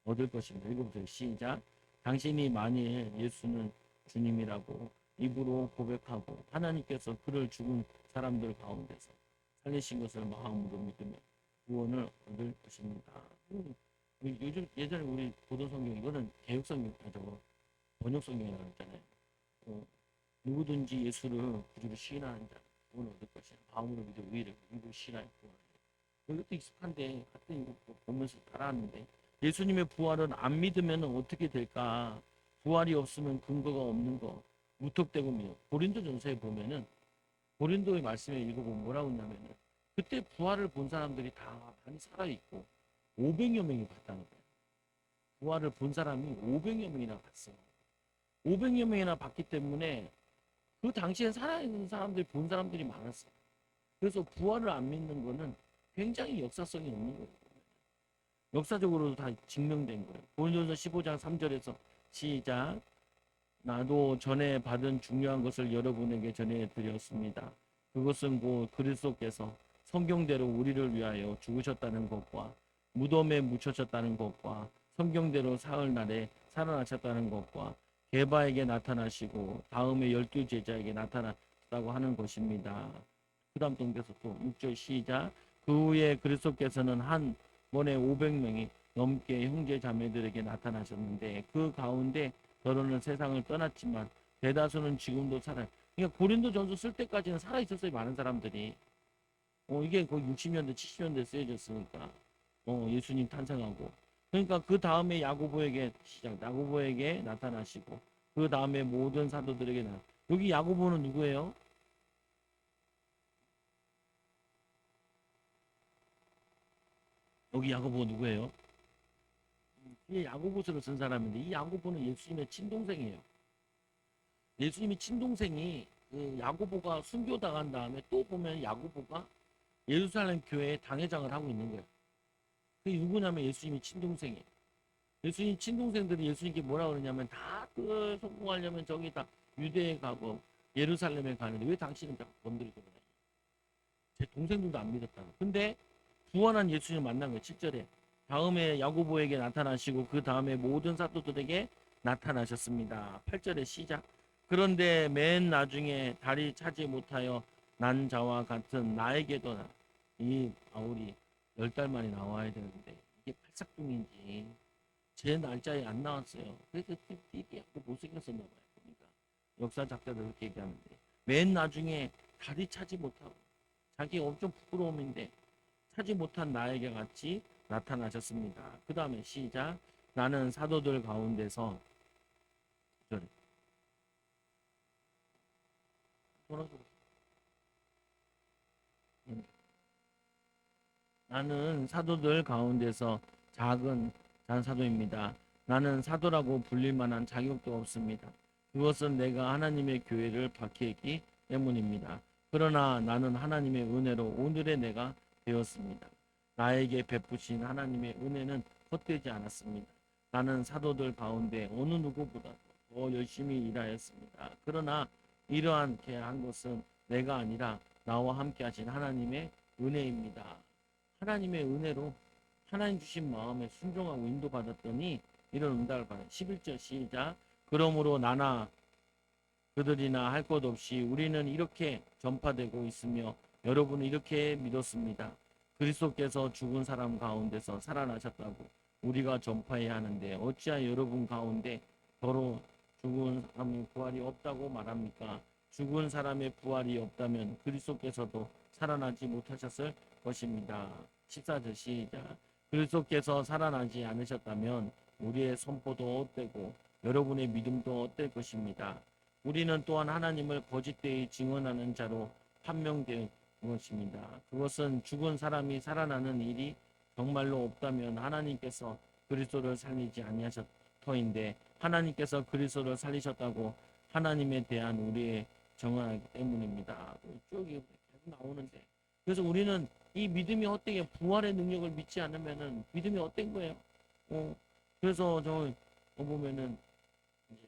얻을 것입니다. 읽어보세요. 시작. 당신이 만일 예수는 주님이라고 입으로 고백하고 하나님께서 그를 죽은 사람들 가운데서 살리신 것을 마음으로 믿으면 구원을 얻을 것입니다. 요즘 예전에 우리 보던 성경 이거는 개혁 성경 저거 번역 성경이라고 했잖아요. 누구든지 예수를 구주로 시인하는 자 구원을 얻을 것이야. 마음으로 믿어 의를 이고 시인하였고 이것도 익숙한데 같은 이거 보면서 따라하는데 예수님의 부활은 안 믿으면 어떻게 될까? 부활이 없으면 근거가 없는 거 무턱대고 믿어. 고린도전서에 보면은 고린도의 말씀에 읽어보면 뭐라고 했냐면은 그때 부활을 본 사람들이 다 많이 살아있고 500여 명이 봤다는 거예요. 부활을 본 사람이 500여 명이나 봤어요. 500여 명이나 봤기 때문에 그 당시에 살아있는 사람들이 본 사람들이 많았어요. 그래서 부활을 안 믿는 거는 굉장히 역사성이 없는 거예요. 역사적으로도 다 증명된 거예요. 고린도전서 15장 3절에서 시작. 나도 전에 받은 중요한 것을 여러분에게 전해드렸습니다. 그것은 곧 그리스도께서 성경대로 우리를 위하여 죽으셨다는 것과 무덤에 묻혀졌다는 것과 성경대로 사흘날에 살아나셨다는 것과 게바에게 나타나시고 다음에 12제자에게 나타났다고 하는 것입니다. 그 다음 동에서 또 6절 시작. 그 후에 그리스도께서는 한 번에 500명이 넘게 형제 자매들에게 나타나셨는데 그 가운데 더러는 세상을 떠났지만 대다수는 지금도 살아요. 그러니까 고린도전서 쓸 때까지는 살아 있었어요. 많은 사람들이. 이게 거의 60년대 70년대 쓰여졌으니까 예수님 탄생하고 그러니까 그 다음에 야고보에게 나타나시고 그 다음에 모든 사도들에게 여기 야고보는 누구예요? 여기 야고보 누구예요? 이게 야고보서를 쓴 사람인데 이 야고보는 예수님의 친동생이에요. 예수님이 친동생이 그 야고보가 순교당한 다음에 또 보면 야고보가 예루살렘 교회에 당회장을 하고 있는 거예요. 그게 누구냐면 예수님이 친동생이에요. 예수님 친동생들이 예수님께 뭐라 그러냐면 다 그 성공하려면 저기 다 유대에 가고 예루살렘에 가는데 왜 당신은 자꾸 건드리고 그러냐. 제 동생들도 안 믿었다고. 근데 구원한 예수님을 만난 거예요. 7절에. 다음에 야고보에게 나타나시고 그 다음에 모든 사도들에게 나타나셨습니다. 8절에 시작. 그런데 맨 나중에 다리 차지 못하여 난 자와 같은 나에게도 이 바울이 10달 만에 나와야 되는데 이게 팔싹둥인지 제 날짜에 안 나왔어요. 그래서 되게 약간 못생겼었나 봐요. 그러니까 역사 작가들 그렇게 얘기하는데 맨 나중에 다리 차지 못하고 자기 엄청 부끄러움인데 차지 못한 나에게 같이 나타나셨습니다. 그 다음에 시작. 나는 사도들 가운데서 나는 사도들 가운데서 작은 잔사도입니다. 나는 사도라고 불릴 만한 자격도 없습니다. 그것은 내가 하나님의 교회를 박해했기 때문입니다. 그러나 나는 하나님의 은혜로 오늘의 내가 되었습니다. 나에게 베푸신 하나님의 은혜는 헛되지 않았습니다. 나는 사도들 가운데 어느 누구보다 더 열심히 일하였습니다. 그러나 이러한 한 것은 내가 아니라 나와 함께 하신 하나님의 은혜입니다. 하나님의 은혜로 하나님 주신 마음에 순종하고 인도받았더니 이런 응답을 받아요. 11절 시작. 그러므로 나나 그들이나 할 것 없이 우리는 이렇게 전파되고 있으며 여러분은 이렇게 믿었습니다. 그리스도께서 죽은 사람 가운데서 살아나셨다고 우리가 전파해야 하는데 어찌하여 여러분 가운데 더러 죽은 사람의 부활이 없다고 말합니까? 죽은 사람의 부활이 없다면 그리스도께서도 살아나지 못하셨을 것입니다. 14절 시작. 그리스도께서 살아나지 않으셨다면 우리의 선포도 헛되고 여러분의 믿음도 헛될 것입니다. 우리는 또한 하나님을 거짓되이 증언하는 자로 판명될 것입니다. 그것은 죽은 사람이 살아나는 일이 정말로 없다면 하나님께서 그리스도를 살리지 아니하셨터인데 하나님께서 그리스도를 살리셨다고 하나님에 대한 우리의 정하기 때문입니다. 쭉 계속 나오는데 그래서 우리는 이 믿음이 헛되게 부활의 능력을 믿지 않으면은 믿음이 헛된 거예요. 그래서 저 보면은 이제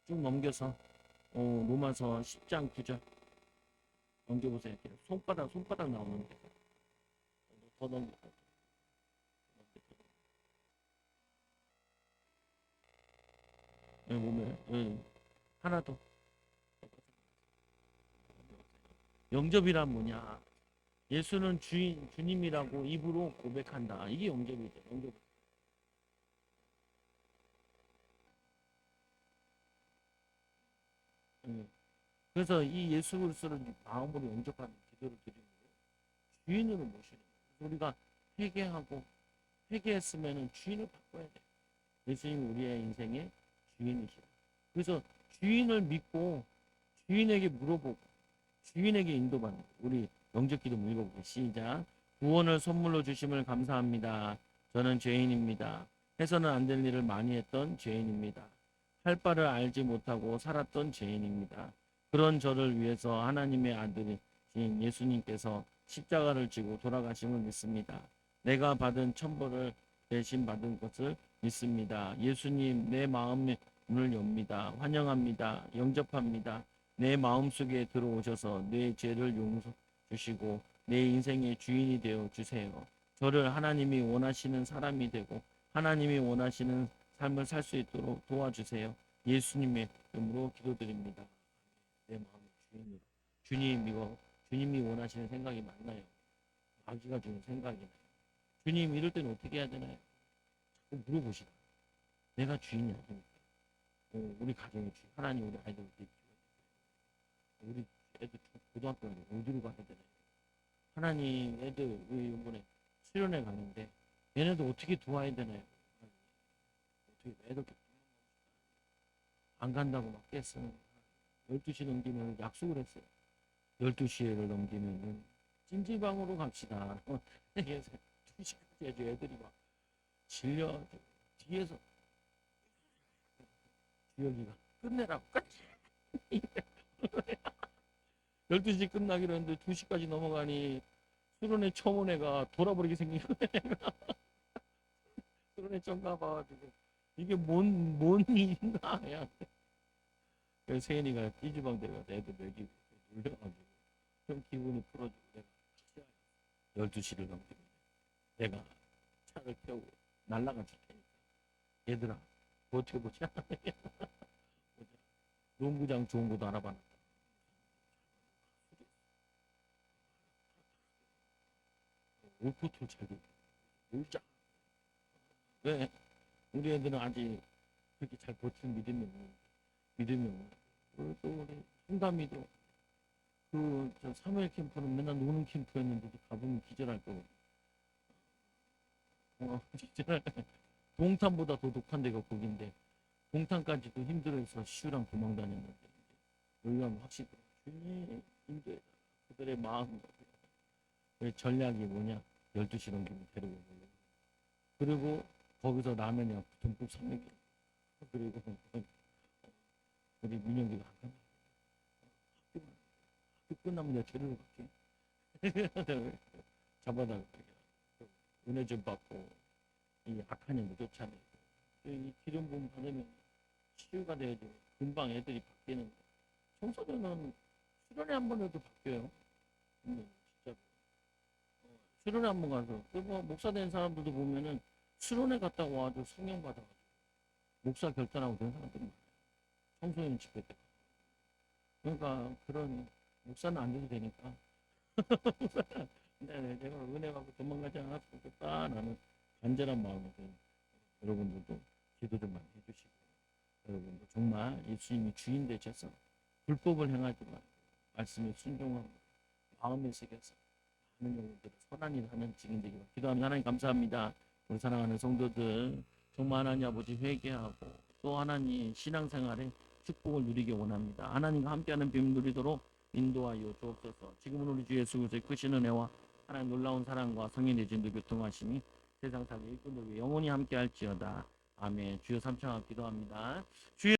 쭉 넘겨서 로마서 10장 9절 넘겨보세요. 손바닥 나오는데 더 넘겨. 보면 하나 더. 영접이란 뭐냐? 예수는 주님이라고 입으로 고백한다. 이게 영접이죠. 영접. 그래서 이 예수 그리스도를 마음으로 영접하는 기도를 드리는 거예요. 주인으로 모시는 거예요. 우리가 회개하고 회개했으면 주인을 바꿔야 돼요. 예수님 우리의 인생의 주인이시다. 그래서 주인을 믿고 주인에게 물어보고 주인에게 인도받는 우리 영접기도 읽어보고 시작. 구원을 선물로 주심을 감사합니다. 저는 죄인입니다. 해서는 안 될 일을 많이 했던 죄인입니다. 할 바를 알지 못하고 살았던 죄인입니다. 그런 저를 위해서 하나님의 아들이신 예수님께서 십자가를 지고 돌아가심을 믿습니다. 내가 받은 천벌을 대신 받은 것을 믿습니다. 예수님 내 마음의 문을 엽니다. 환영합니다. 영접합니다. 내 마음속에 들어오셔서 내 죄를 용서 주시고 내 인생의 주인이 되어 주세요. 저를 하나님이 원하시는 사람이 되고 하나님이 원하시는 삶을 살 수 있도록 도와주세요. 예수님의 이름으로 기도드립니다. 내 마음의 주인으로. 주님이 원하시는 생각이 맞나요? 마귀가 주는 생각이 나요. 주님 이럴 때는 어떻게 해야 되나요? 자꾸 물어보시라. 내가 주인이 아닙니까? 우리 가정의 주인. 하나님 우리 아이들 우리 애들 고등학교는 어디로 가야 되나요? 하나님 애들 우리 이번에 수련회 가는데 얘네들 어떻게 도와야 되나요? 어떻게 애들 안 간다고 막 깼어요. 12시 넘기면 약속을 했어요. 12시를 넘기면은 찜질방으로 갑시다. 그래서 2시까지 해줘. 애들이 막 질려 뒤에서 주혁이가 끝내라고 끝 12시 끝나기로 했는데 2시까지 넘어가니 수련회 초문회가 돌아버리게 생긴 거예요. 수련회 좀 가봐가지고 이게 뭔 일인가 야. 그래서 세인이가 띠주방 데려가서 애들 먹이고 놀려가지고 좀 기분이 풀어지고 내가 12시를 넘기면 내가 차를 태우고 날라가 줄 테니까 얘들아 버텨보자. 농구장 좋은 곳도 알아봤는데 올코트를 잘 놀자. 왜? 우리 애들은 아직 그렇게 잘 버티는 믿음이 없는. 그리고 또 우리 홍담이도 그저 사무엘 캠프는 맨날 노는 캠프였는데도 가보면 기절할 거고. 기절. 동탄보다 더 독한 데가 거긴데 동탄까지도 힘들어서 시우랑 도망 다녔는데 여기 가면 확실히 주님 힘들다. 그들의 마음 전략이 뭐냐? 12시 넘기면 데리고 오고 그리고 거기서 라면이랑 듬뿍 사 먹여. 그리고 우리 민영이가 안 학교 끝나면 내가 데리러 갈게. 잡아다 은혜 좀 받고 이 악한 영도 쫓아내고 이 기름 부음 받으면 치유가 돼야지 금방 애들이 바뀌는 청소년은 수련회 한 번 해도 바뀌어요. 진짜 수련회 한 번 가서 뭐 목사 된 사람들도 보면은 수련회 갔다 와도 성령 받아가지고 목사 결단하고 된 사람들이 많아요. 청소년 집회 때. 그러니까 그런 목사는 안 돼도 되니까 네, 제가 은혜 받고 도망가지 않았으면 좋겠다. 나는 간절한 마음으로 여러분들도 기도 좀 많이 해주시고, 여러분도 정말 예수님이 주인 되셔서 불법을 행하지 말고 말씀에 순종하고 마음에 새겨서 많은 영혼들을 선한 일 하는 증인 되기를 기도합니다. 하나님 감사합니다. 우리 사랑하는 성도들 정말 하나님 아버지 회개하고 또 하나님 신앙생활에 축복을 누리기 원합니다. 하나님과 함께하는 빔 누리도록 인도하여 주옵소서. 지금은 우리 주 예수 그리스도의 크신 은혜와 하나님 놀라운 사랑과 성인의 진도 교통하심이 세상 살기 일꾼들 위해 영원히 함께할지어다. 아멘. 주여 삼창하고 기도합니다. 주여